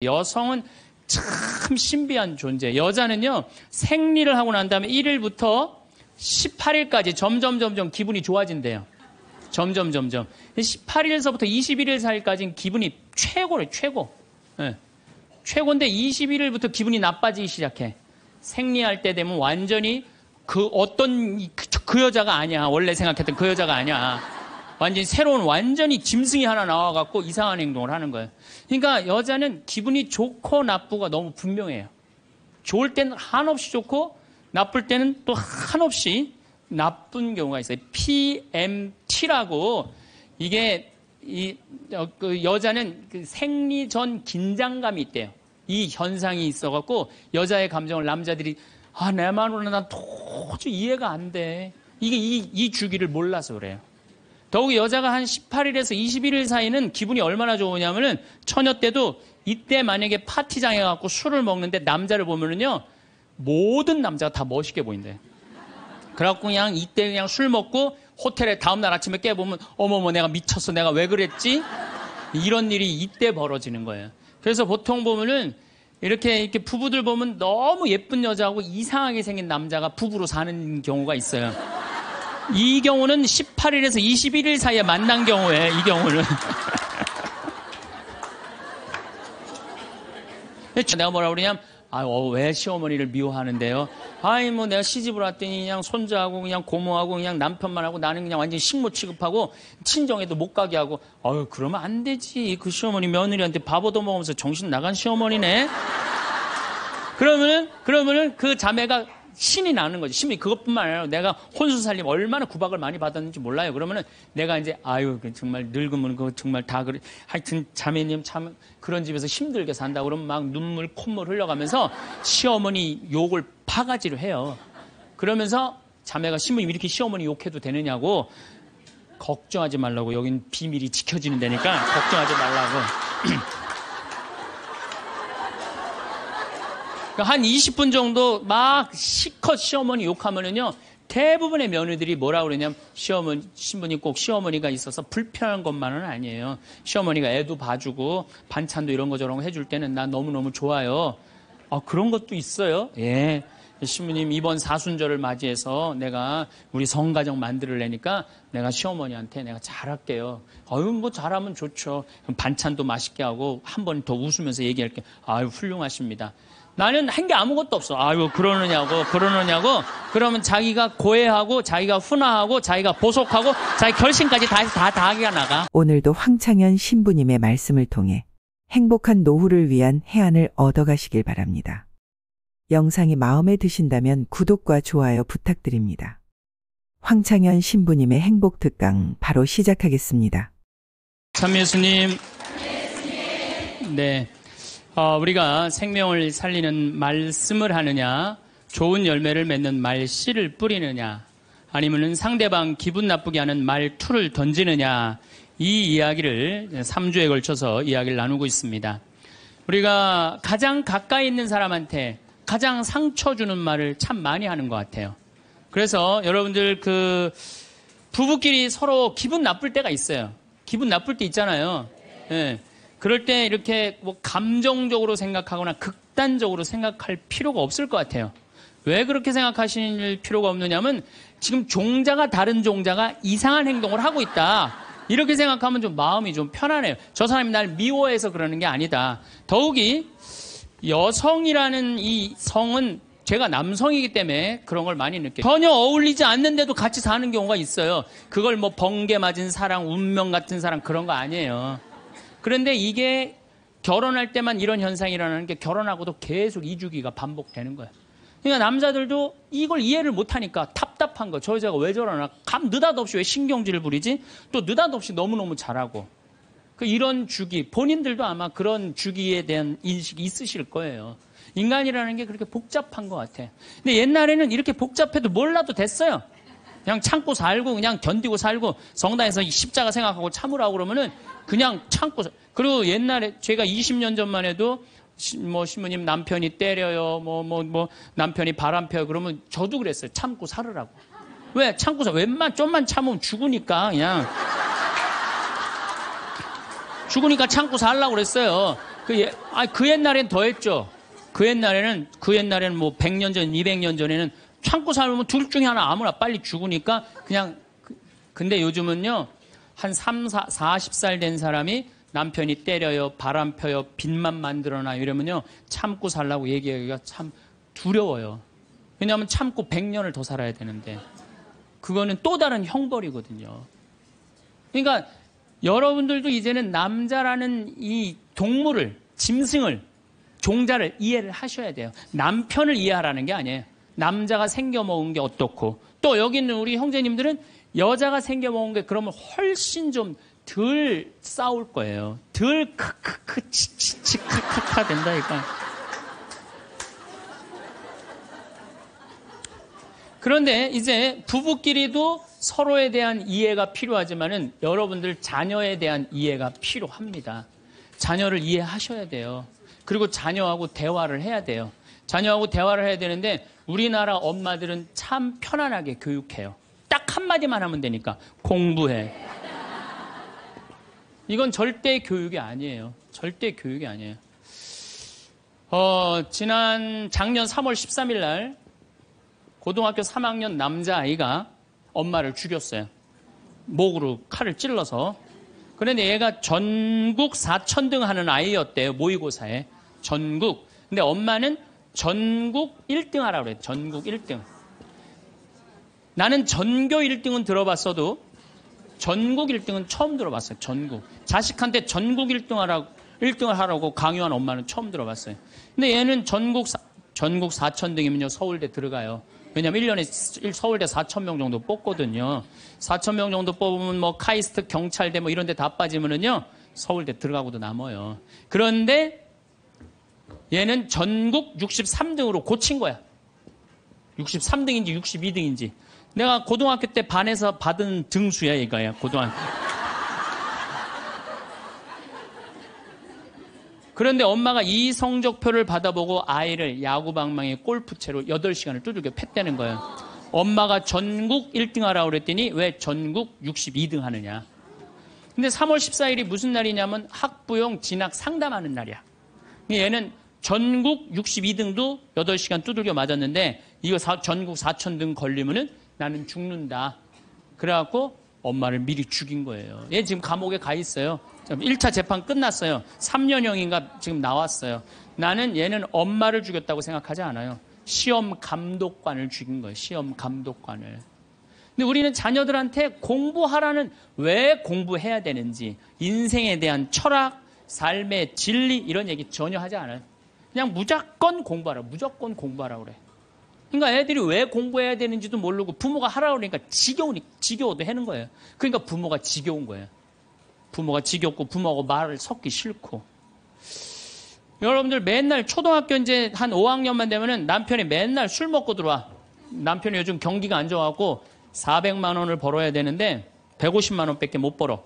여성은 참 신비한 존재. 여자는요, 생리를 하고 난 다음에 1일부터 18일까지 점점 기분이 좋아진대요. 점점. 18일서부터 21일 사이까지는 기분이 최고래, 최고. 네. 최고인데 21일부터 기분이 나빠지기 시작해. 생리할 때 되면 완전히 그 여자가 아니야. 원래 생각했던 그 여자가 아니야. 완전히 새로운 완전히 짐승이 하나 나와갖고 이상한 행동을 하는 거예요. 그러니까 여자는 기분이 좋고 나쁘고 너무 분명해요. 좋을 때는 한없이 좋고 나쁠 때는 또 한없이 나쁜 경우가 있어요. PMT라고 이게 그 여자는 그 생리 전 긴장감이 있대요. 이 현상이 있어갖고 여자의 감정을 남자들이 내 마누라는 난 도저히 이해가 안 돼. 이게 이 주기를 몰라서 그래요. 더욱이 여자가 한 18일에서 21일 사이는 기분이 얼마나 좋으냐면은 처녀 때도 이때 만약에 파티장에 가고 술을 먹는데 남자를 보면은요 모든 남자가 다 멋있게 보인대. 그래갖고 그냥 이때 그냥 술 먹고 호텔에 다음날 아침에 깨보면 어머머 내가 미쳤어 내가 왜 그랬지? 이런 일이 이때 벌어지는 거예요. 그래서 보통 보면은 이렇게 부부들 보면 너무 예쁜 여자하고 이상하게 생긴 남자가 부부로 사는 경우가 있어요. 이 경우는 18일에서 21일 사이에 만난 경우에 이 경우는 내가 뭐라 그러냐면 왜 시어머니를 미워하는데요? 뭐 내가 시집을 왔더니 그냥 손자하고 그냥 고모하고 그냥 남편만 하고 나는 그냥 완전히 식모 취급하고 친정에도 못 가게 하고 그러면 안 되지. 그 시어머니 며느리한테 밥 얻어먹으면서 정신 나간 시어머니네. 그러면은 그 자매가 신이 나는 거지. 신이 그것뿐만 아니라 내가 혼수 살림 얼마나 구박을 많이 받았는지 몰라요. 그러면은 내가 이제 정말 늙으면 그거 정말 다 그래. 하여튼 자매님 참 그런 집에서 힘들게 산다 그러면 막 눈물 콧물 흘려가면서 시어머니 욕을 바가지로 해요. 그러면서 자매가 신부님 이렇게 시어머니 욕해도 되느냐고 걱정하지 말라고 여긴 비밀이 지켜지는 데니까 걱정하지 말라고. 한 20분 정도 막 시컷 시어머니 욕하면은요, 대부분의 며느리들이 뭐라 그러냐면, 신부님 꼭 시어머니가 있어서 불편한 것만은 아니에요. 시어머니가 애도 봐주고, 반찬도 이런 거 저런 거 해줄 때는 난 너무너무 좋아요. 그런 것도 있어요. 예. 신부님 이번 사순절을 맞이해서 내가 우리 성가정 만들려니까 내가 시어머니한테 내가 잘할게요. 뭐 잘하면 좋죠. 반찬도 맛있게 하고 한 번 더 웃으면서 얘기할게. 훌륭하십니다. 나는 한 게 아무것도 없어. 그러느냐고. 그러면 자기가 고해하고, 자기가 훈화하고, 자기가 보속하고, 자기 결심까지 다 하기가 나가. 오늘도 황창현 신부님의 말씀을 통해 행복한 노후를 위한 해안을 얻어가시길 바랍니다. 영상이 마음에 드신다면 구독과 좋아요 부탁드립니다. 황창현 신부님의 행복 특강 바로 시작하겠습니다. 참예수님. 네. 우리가 생명을 살리는 말씀을 하느냐, 좋은 열매를 맺는 말씨를 뿌리느냐, 아니면은 상대방 기분 나쁘게 하는 말투를 던지느냐, 이 이야기를 3주에 걸쳐서 이야기를 나누고 있습니다. 우리가 가장 가까이 있는 사람한테 가장 상처 주는 말을 참 많이 하는 것 같아요. 그래서 여러분들 부부끼리 서로 기분 나쁠 때가 있어요. 기분 나쁠 때 있잖아요. 네. 그럴 때 이렇게 감정적으로 생각하거나 극단적으로 생각할 필요가 없을 것 같아요. 왜 그렇게 생각하실 필요가 없느냐면 지금 종자가 다른 종자가 이상한 행동을 하고 있다. 이렇게 생각하면 좀 마음이 좀 편안해요. 저 사람이 날 미워해서 그러는 게 아니다. 더욱이 여성이라는 이 성은 제가 남성이기 때문에 그런 걸 많이 느껴요. 전혀 어울리지 않는데도 같이 사는 경우가 있어요. 그걸 번개 맞은 사랑, 운명 같은 사랑 그런 거 아니에요. 그런데 이게 결혼할 때만 이런 현상이 일어나는 게 결혼하고도 계속 이 주기가 반복되는 거예요. 그러니까 남자들도 이걸 이해를 못하니까 답답한 거. 저 여자가 왜 저러나. 느닷없이 왜 신경질을 부리지? 또 느닷없이 너무너무 잘하고. 이런 주기. 본인들도 아마 그런 주기에 대한 인식이 있으실 거예요. 인간이라는 게 그렇게 복잡한 것 같아요. 근데 옛날에는 이렇게 복잡해도 몰라도 됐어요. 그냥 참고 살고 그냥 견디고 살고 성당에서 십자가 생각하고 참으라고 그러면은 그냥 참고. 그리고 옛날에 제가 20년 전만 해도 신부님 남편이 때려요. 남편이 바람 펴요. 그러면 저도 그랬어요. 참고 살으라고. 왜? 참고 살. 좀만 참으면 죽으니까 그냥. 죽으니까 참고 살라고 그랬어요. 그 옛날엔 더 했죠. 그 옛날에는 뭐 100년 전, 200년 전에는 참고 살면 둘 중에 하나 아무나 빨리 죽으니까 그냥, 근데 요즘은요, 한 40살 된 사람이 남편이 때려요, 바람 펴요, 빚만 만들어놔 이러면요, 참고 살라고 얘기하기가 참 두려워요. 왜냐하면 참고 100년을 더 살아야 되는데, 그거는 또 다른 형벌이거든요. 그러니까 여러분들도 이제는 남자라는 이 동물을, 짐승을, 종자를 이해를 하셔야 돼요. 남편을 이해하라는 게 아니에요. 남자가 생겨먹은 게 어떻고, 또 여기 있는 우리 형제님들은 여자가 생겨먹은 게 그러면 훨씬 좀 덜 싸울 거예요. 덜 크크크 치치치 카카카 된다니까. 그런데 이제 부부끼리도 서로에 대한 이해가 필요하지만은 여러분들 자녀에 대한 이해가 필요합니다. 자녀를 이해하셔야 돼요. 그리고 자녀하고 대화를 해야 돼요. 자녀하고 대화를 해야 되는데 우리나라 엄마들은 참 편안하게 교육해요. 딱 한마디만 하면 되니까 공부해. 이건 절대 교육이 아니에요. 절대 교육이 아니에요. 작년 3월 13일 날 고등학교 3학년 남자아이가 엄마를 죽였어요. 목으로 칼을 찔러서. 그런데 얘가 전국 4천등 하는 아이였대요. 모의고사에. 전국. 근데 엄마는 전국 1등 하라고 그래요. 전국 1등. 나는 전교 1등은 들어봤어도 전국 1등은 처음 들어봤어요. 전국. 자식한테 전국 1등을 하라고 강요한 엄마는 처음 들어봤어요. 근데 얘는 전국 4천등이면요. 서울대 들어가요. 왜냐면 1년에 서울대 4,000명 정도 뽑거든요. 4,000명 정도 뽑으면 뭐 카이스트, 경찰대 뭐 이런 데 다 빠지면은요. 서울대 들어가고도 남아요. 그런데 얘는 전국 63등으로 고친 거야. 63등인지 62등인지. 내가 고등학교 때 반에서 받은 등수야, 얘가야, 고등학교. 그런데 엄마가 이 성적표를 받아보고 아이를 야구방망이 골프채로 8시간을 두들겨 팼다는 거예요. 엄마가 전국 1등 하라고 그랬더니 왜 전국 62등 하느냐. 근데 3월 14일이 무슨 날이냐면 학부용 진학 상담하는 날이야. 얘는 전국 62등도 8시간 두들겨 맞았는데 이거 전국 4,000등 걸리면은 나는 죽는다. 그래갖고 엄마를 미리 죽인 거예요. 얘 지금 감옥에 가 있어요. 1차 재판 끝났어요. 3년형인가 지금 나왔어요. 나는 얘는 엄마를 죽였다고 생각하지 않아요. 시험 감독관을 죽인 거예요. 시험 감독관을. 근데 우리는 자녀들한테 공부하라는, 왜 공부해야 되는지, 인생에 대한 철학, 삶의 진리 이런 얘기 전혀 하지 않아요. 그냥 무조건 공부하라. 무조건 공부하라 그래. 그러니까 애들이 왜 공부해야 되는지도 모르고 부모가 하라고 그러니까 지겨워도 하는 거예요. 그러니까 부모가 지겨운 거예요. 부모가 지겹고 부모하고 말을 섞기 싫고. 여러분들 맨날 초등학교 이제 한 5학년만 되면은 남편이 맨날 술 먹고 들어와. 남편이 요즘 경기가 안 좋아갖고 400만 원을 벌어야 되는데 150만 원밖에 못 벌어.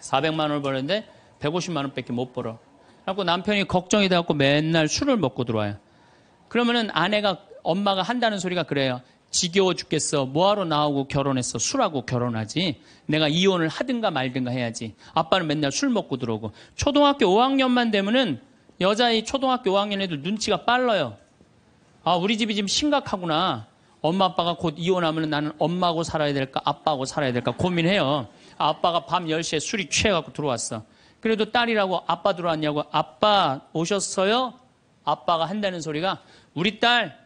400만 원을 벌었는데 150만 원밖에 못 벌어. 그래갖고 남편이 걱정이 돼갖고 맨날 술을 먹고 들어와요. 그러면은 엄마가 한다는 소리가 그래요. 지겨워 죽겠어. 뭐하러 나하고 결혼했어. 술하고 결혼하지. 내가 이혼을 하든가 말든가 해야지. 아빠는 맨날 술 먹고 들어오고. 초등학교 5학년만 되면은 여자의 초등학교 5학년 애들 눈치가 빨라요. 아, 우리 집이 지금 심각하구나. 엄마 아빠가 곧 이혼하면 나는 엄마하고 살아야 될까 아빠하고 살아야 될까 고민해요. 아빠가 밤 10시에 술이 취해갖고 들어왔어. 그래도 딸이라고 아빠 들어왔냐고. 아빠 오셨어요? 아빠가 한다는 소리가 우리 딸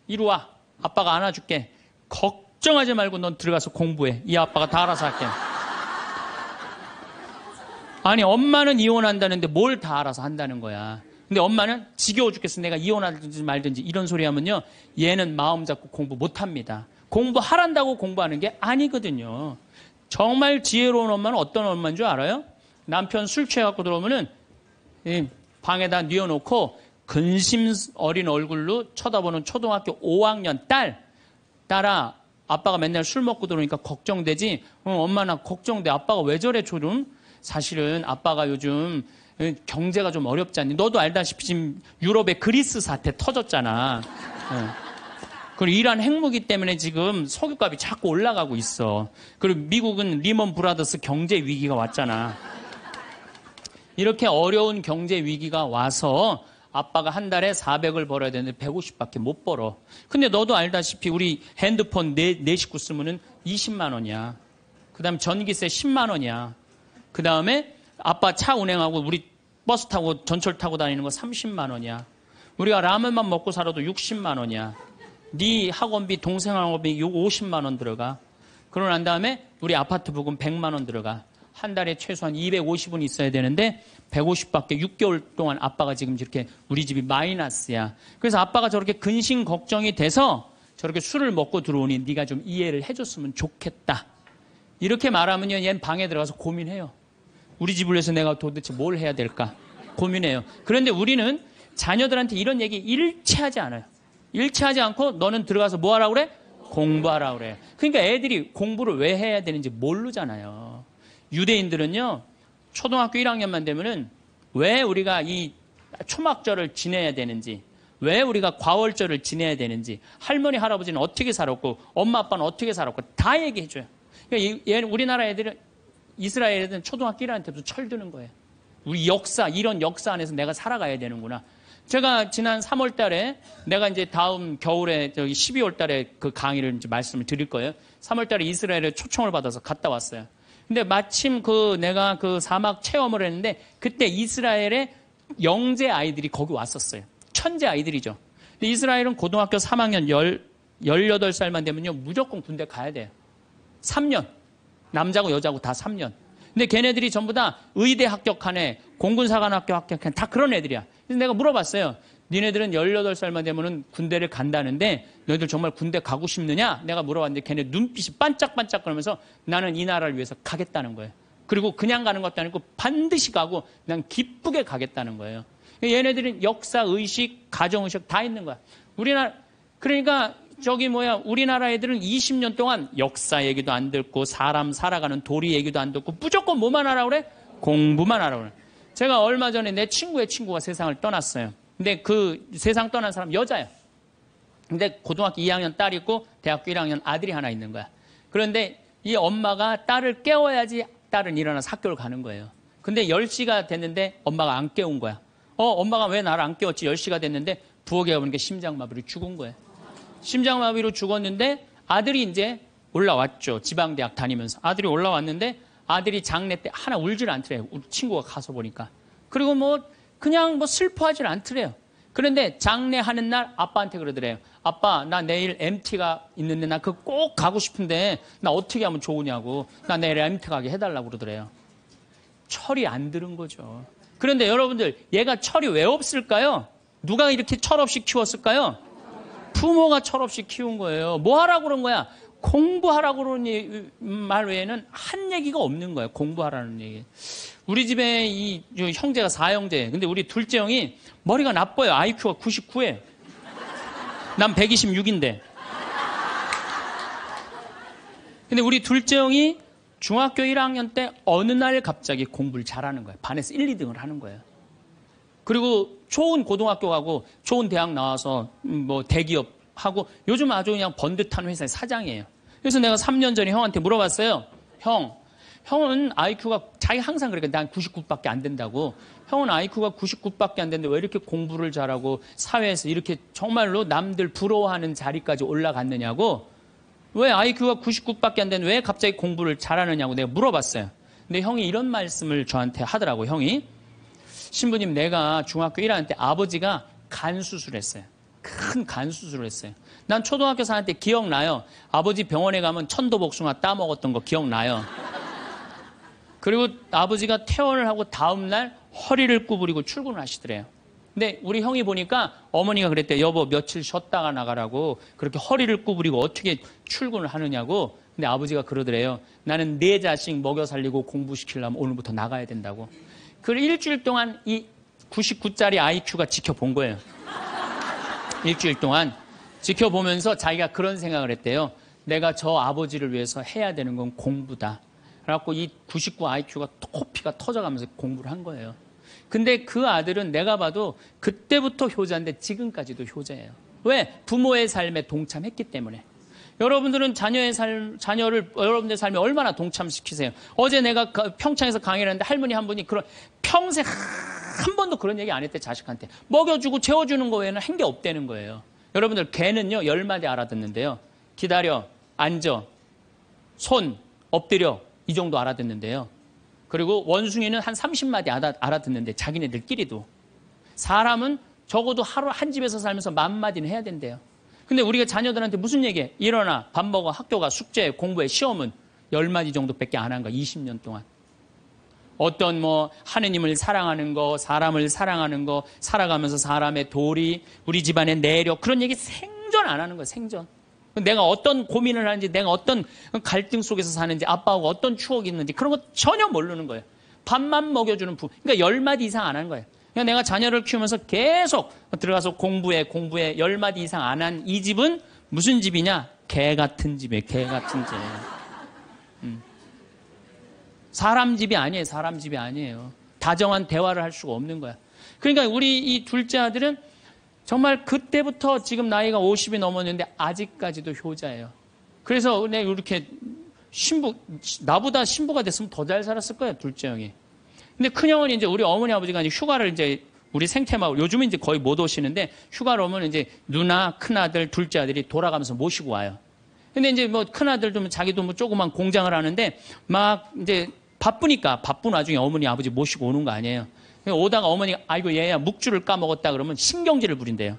이리 와. 아빠가 안아줄게. 걱정하지 말고 넌 들어가서 공부해. 이 아빠가 다 알아서 할게. 아니 엄마는 이혼한다는데 뭘 다 알아서 한다는 거야. 근데 엄마는 지겨워 죽겠어. 내가 이혼하든지 말든지 이런 소리 하면요. 얘는 마음 잡고 공부 못합니다. 공부하란다고 공부하는 게 아니거든요. 정말 지혜로운 엄마는 어떤 엄마인 줄 알아요? 남편 술 취해갖고 들어오면은 방에다 뉘어놓고 근심 어린 얼굴로 쳐다보는 초등학교 5학년 딸아, 아빠가 맨날 술 먹고 들어오니까 걱정되지? 엄마 나 걱정돼. 아빠가 왜 저래 조금? 사실은 아빠가 요즘 경제가 좀 어렵지 않니? 너도 알다시피 지금 유럽의 그리스 사태 터졌잖아. 그리고 이란 핵무기 때문에 지금 석유값이 자꾸 올라가고 있어. 그리고 미국은 리먼 브라더스 경제 위기가 왔잖아. 이렇게 어려운 경제 위기가 와서 아빠가 한 달에 400을 벌어야 되는데 150밖에 못 벌어. 근데 너도 알다시피 우리 핸드폰 네 식구 쓰면은 20만 원이야. 그 다음에 전기세 10만 원이야. 그 다음에 아빠 차 운행하고 우리 버스 타고 전철 타고 다니는 거 30만 원이야. 우리가 라면만 먹고 살아도 60만 원이야. 네 학원비, 동생 학원비 50만 원 들어가. 그러고 난 다음에 우리 아파트 부금 100만 원 들어가. 한 달에 최소한 250은 있어야 되는데 150밖에 6개월 동안 아빠가 지금 이렇게 우리 집이 마이너스야. 그래서 아빠가 저렇게 근심 걱정이 돼서 저렇게 술을 먹고 들어오니 네가 좀 이해를 해줬으면 좋겠다. 이렇게 말하면요, 얘는 방에 들어가서 고민해요. 우리 집을 위해서 내가 도대체 뭘 해야 될까 고민해요. 그런데 우리는 자녀들한테 이런 얘기 일체하지 않아요. 일체하지 않고 너는 들어가서 뭐 하라고 그래? 공부하라고 그래. 그러니까 애들이 공부를 왜 해야 되는지 모르잖아요. 유대인들은요, 초등학교 1학년만 되면은 왜 우리가 이 초막절을 지내야 되는지, 왜 우리가 과월절을 지내야 되는지, 할머니, 할아버지는 어떻게 살았고, 엄마, 아빠는 어떻게 살았고, 다 얘기해줘요. 그러니까 우리나라 애들은, 이스라엘 애들은 초등학교 1학년 때부터 철드는 거예요. 우리 역사, 이런 역사 안에서 내가 살아가야 되는구나. 제가 지난 3월 달에 내가 이제 다음 겨울에 12월 달에 그 강의를 이제 말씀을 드릴 거예요. 3월 달에 이스라엘에 초청을 받아서 갔다 왔어요. 근데 마침 내가 그 사막 체험을 했는데 그때 이스라엘의 영재 아이들이 거기 왔었어요. 천재 아이들이죠. 근데 이스라엘은 고등학교 3학년 18살만 되면요, 무조건 군대 가야 돼요. 3년. 남자고 여자고 다 3년. 근데 걔네들이 전부 다 의대 합격한 애, 공군사관학교 합격한 애, 다 그런 애들이야. 그래서 내가 물어봤어요. 니네들은 18살만 되면은 군대를 간다는데 너희들 정말 군대 가고 싶느냐? 내가 물어봤는데 걔네 눈빛이 반짝반짝 거리면서 나는 이 나라를 위해서 가겠다는 거예요. 그리고 그냥 가는 것도 아니고 반드시 가고 난 기쁘게 가겠다는 거예요. 얘네들은 역사, 의식, 가정의식 다 있는 거야. 그러니까 우리나라 애들은 20년 동안 역사 얘기도 안 듣고 사람 살아가는 도리 얘기도 안 듣고 무조건 뭐만 하라고 그래? 공부만 하라고 그래. 제가 얼마 전에 내 친구의 친구가 세상을 떠났어요. 근데 그 세상 떠난 사람 여자예요. 근데 고등학교 2학년 딸이 있고 대학교 1학년 아들이 하나 있는 거야. 그런데 이 엄마가 딸을 깨워야지 딸은 일어나서 학교를 가는 거예요. 근데 10시가 됐는데 엄마가 안 깨운 거야. 엄마가 왜 나를 안 깨웠지? 10시가 됐는데 부엌에 가보니까 심장마비로 죽은 거예요. 심장마비로 죽었는데 아들이 이제 올라왔죠. 지방대학 다니면서. 아들이 올라왔는데 아들이 장례 때 하나 울질 않더래요. 우리 친구가 가서 보니까. 그리고 그냥 슬퍼하질 않더래요. 그런데 장례하는 날 아빠한테 그러더래요. 아빠, 나 내일 MT가 있는데 나 그거 꼭 가고 싶은데 나 어떻게 하면 좋으냐고. 나 내일 MT 가게 해달라고 그러더래요. 철이 안 들은 거죠. 그런데 여러분들, 얘가 철이 왜 없을까요? 누가 이렇게 철없이 키웠을까요? 부모가 철없이 키운 거예요. 뭐 하라고 그런 거야? 공부하라고 그러는 말 외에는 한 얘기가 없는 거예요. 공부하라는 얘기. 우리 집에 이 형제가 4형제. 근데 우리 둘째 형이 머리가 나빠요. IQ가 99에. 난 126인데. 근데 우리 둘째 형이 중학교 1학년 때 어느 날 갑자기 공부를 잘하는 거예요. 반에서 1, 2등을 하는 거예요. 그리고 좋은 고등학교 가고 좋은 대학 나와서 대기업 하고 요즘 아주 그냥 번듯한 회사의 사장이에요. 그래서 내가 3년 전에 형한테 물어봤어요. 형은 IQ가 자기 항상 그러니까 난 99밖에 안 된다고. 형은 IQ가 99밖에 안 되는데 왜 이렇게 공부를 잘하고 사회에서 이렇게 정말로 남들 부러워하는 자리까지 올라갔느냐고. 왜 IQ가 99밖에 안 되는데 왜 갑자기 공부를 잘하느냐고 내가 물어봤어요. 근데 형이 이런 말씀을 저한테 하더라고. 형이 신부님, 내가 중학교 1학년 때 아버지가 간 수술했어요. 큰 간 수술을 했어요. 난 초등학교 4학년 때 기억나요. 아버지 병원에 가면 천도복숭아 따먹었던 거 기억나요. 그리고 아버지가 퇴원을 하고 다음날 허리를 구부리고 출근을 하시더래요. 근데 우리 형이 보니까 어머니가 그랬대요. 여보, 며칠 쉬었다가 나가라고. 그렇게 허리를 구부리고 어떻게 출근을 하느냐고. 근데 아버지가 그러더래요. 나는 내 자식 먹여 살리고 공부시키려면 오늘부터 나가야 된다고. 그 일주일 동안 이 99짜리 IQ가 지켜본 거예요. 일주일 동안 지켜보면서 자기가 그런 생각을 했대요. 내가 저 아버지를 위해서 해야 되는 건 공부다. 그래갖고 이 99 IQ가 코피가 터져가면서 공부를 한 거예요. 근데 그 아들은 내가 봐도 그때부터 효자인데 지금까지도 효자예요. 왜? 부모의 삶에 동참했기 때문에. 여러분들은 자녀를 여러분들 삶에 얼마나 동참시키세요? 어제 내가 평창에서 강의를 했는데 할머니 한 분이 평생 한 번도 그런 얘기 안 했대, 자식한테. 먹여주고 재워주는 거 외에는 한 게 없다는 거예요. 여러분들 개는요 10마디 알아듣는데요. 기다려, 앉아, 손, 엎드려 이 정도 알아듣는데요. 그리고 원숭이는 한 30마디 알아듣는데 자기네들끼리도. 사람은 적어도 하루 한 집에서 살면서 10,000마디는 해야 된대요. 근데 우리가 자녀들한테 무슨 얘기해? 일어나, 밥 먹어, 학교 가, 숙제, 공부해, 시험은 10마디 정도밖에 안 한 거야. 20년 동안. 어떤 하느님을 사랑하는 거, 사람을 사랑하는 거, 살아가면서 사람의 도리, 우리 집안의 내력 그런 얘기 생전 안 하는 거예요. 생전. 내가 어떤 고민을 하는지, 내가 어떤 갈등 속에서 사는지, 아빠하고 어떤 추억이 있는지 그런 거 전혀 모르는 거예요. 밥만 먹여주는 그러니까 10마디 이상 안 하는 거예요. 그러니까 내가 자녀를 키우면서 계속 들어가서 공부해 10마디 이상 안 한 이 집은 무슨 집이냐? 개 같은 집이에요. 개 같은 집. 사람 집이 아니에요. 사람 집이 아니에요. 다정한 대화를 할 수가 없는 거야. 그러니까 우리 이 둘째 아들은 정말 그때부터 지금 나이가 50이 넘었는데 아직까지도 효자예요. 그래서 내가 이렇게 나보다 신부가 됐으면 더 잘 살았을 거예요. 둘째 형이. 근데 큰형은 이제 우리 어머니 아버지가 이제 휴가를 이제 우리 생태마을 요즘은 이제 거의 못 오시는데 휴가를 오면 이제 누나, 큰아들, 둘째 아들이 돌아가면서 모시고 와요. 근데 이제 큰아들도 자기도 조그만 공장을 하는데 막 이제 바쁘니까 바쁜 와중에 어머니 아버지 모시고 오는 거 아니에요. 오다가 어머니가 아이고 얘야 묵주를 까먹었다 그러면 신경질을 부린대요.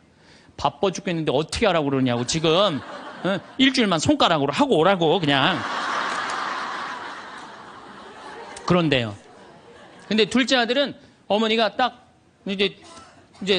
바빠 죽겠는데 어떻게 하라고 그러냐고 지금 일주일만 손가락으로 하고 오라고 그냥 그런데요. 근데 둘째 아들은 어머니가 딱 이제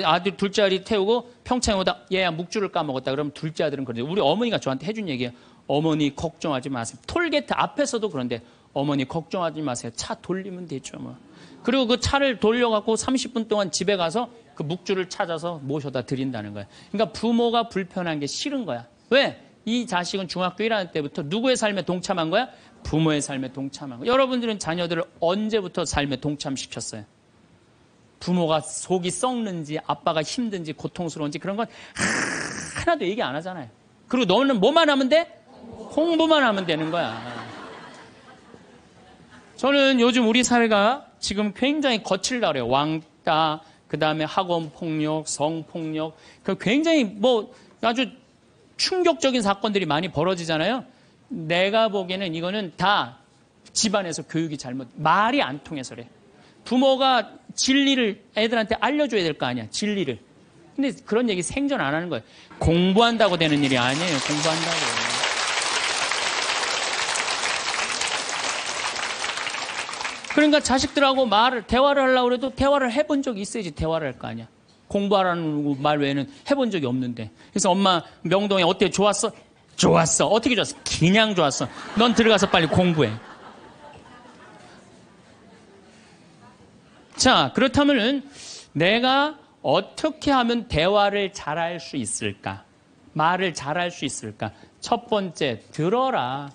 아들 둘째 아들이 태우고 평창에 오다 얘야 묵주를 까먹었다 그러면 둘째 아들은 그런데 우리 어머니가 저한테 해준 얘기예요. 어머니 걱정하지 마세요. 톨게이트 앞에서도 그런데 어머니 걱정하지 마세요. 차 돌리면 되죠 뭐. 그리고 그 차를 돌려갖고 30분 동안 집에 가서 그 묵주를 찾아서 모셔다 드린다는 거예요. 그러니까 부모가 불편한 게 싫은 거야. 왜? 이 자식은 중학교 1학년 때부터 누구의 삶에 동참한 거야? 부모의 삶에 동참한 거야. 여러분들은 자녀들을 언제부터 삶에 동참시켰어요? 부모가 속이 썩는지 아빠가 힘든지 고통스러운지 그런 건 하나도 얘기 안 하잖아요. 그리고 너는 뭐만 하면 돼? 공부만 하면 되는 거야. 저는 요즘 우리 사회가 지금 굉장히 거칠다 그래요. 왕따, 그 다음에 학원 폭력, 성폭력, 굉장히 아주 충격적인 사건들이 많이 벌어지잖아요. 내가 보기에는 이거는 다 집안에서 교육이 말이 안 통해서 그래. 부모가 진리를 애들한테 알려줘야 될 거 아니야, 진리를. 근데 그런 얘기 생전 안 하는 거예요. 공부한다고 되는 일이 아니에요, 공부한다고. 그러니까 자식들하고 대화를 하려고 해도 대화를 해본 적이 있어야지 대화를 할 거 아니야. 공부하라는 말 외에는 해본 적이 없는데. 그래서 엄마 명동에 어때? 좋았어? 좋았어. 어떻게 좋았어? 그냥 좋았어. 넌 들어가서 빨리 공부해. 자, 그렇다면은 내가 어떻게 하면 대화를 잘할 수 있을까? 말을 잘할 수 있을까? 첫 번째, 들어라.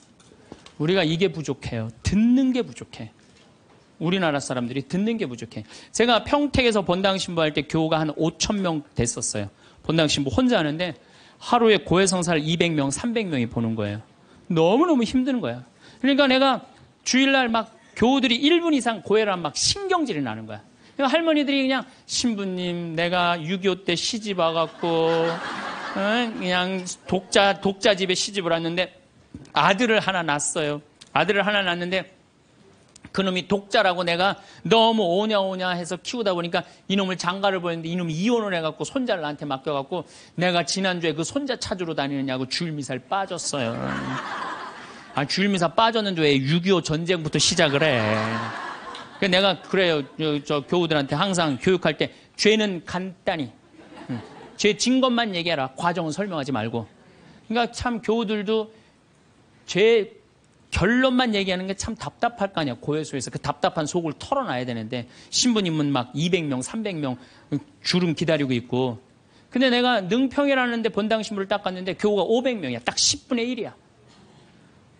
우리가 이게 부족해요. 듣는 게 부족해. 우리나라 사람들이 듣는 게 부족해. 제가 평택에서 본당 신부할 때 교우가 한 5,000명 됐었어요. 본당 신부 혼자 하는데 하루에 고해성사를 200명, 300명이 보는 거예요. 너무너무 힘든 거야. 그러니까 내가 주일날 막 교우들이 1분 이상 고해를 하면 막 신경질이 나는 거야. 그러니까 할머니들이 그냥 신부님 내가 6.25 때 시집 와갖고 그냥 독자 집에 시집을 왔는데 아들을 하나 낳았어요. 아들을 하나 낳았는데 그놈이 독자라고 내가 너무 오냐오냐 해서 키우다 보니까 이놈을 장가를 보냈는데 이놈이 이혼을 해갖고 손자를 나한테 맡겨갖고 내가 지난주에 그 손자 찾으러 다니느냐고 주일미사를 빠졌어요. 아, 주일미사 빠졌는데 왜 6.25 전쟁부터 시작을 해. 내가 그래요. 저 교우들한테 항상 교육할 때 죄는 간단히 죄 진 것만 얘기해라. 과정은 설명하지 말고. 그러니까 참 교우들도 죄 결론만 얘기하는 게 참 답답할 거 아니야. 고해소에서 그 답답한 속을 털어놔야 되는데 신부님은 막 200명, 300명 주름 기다리고 있고. 근데 내가 능평이라는 데 본당 신부를 딱 갔는데 교우가 500명이야. 딱 10분의 1이야.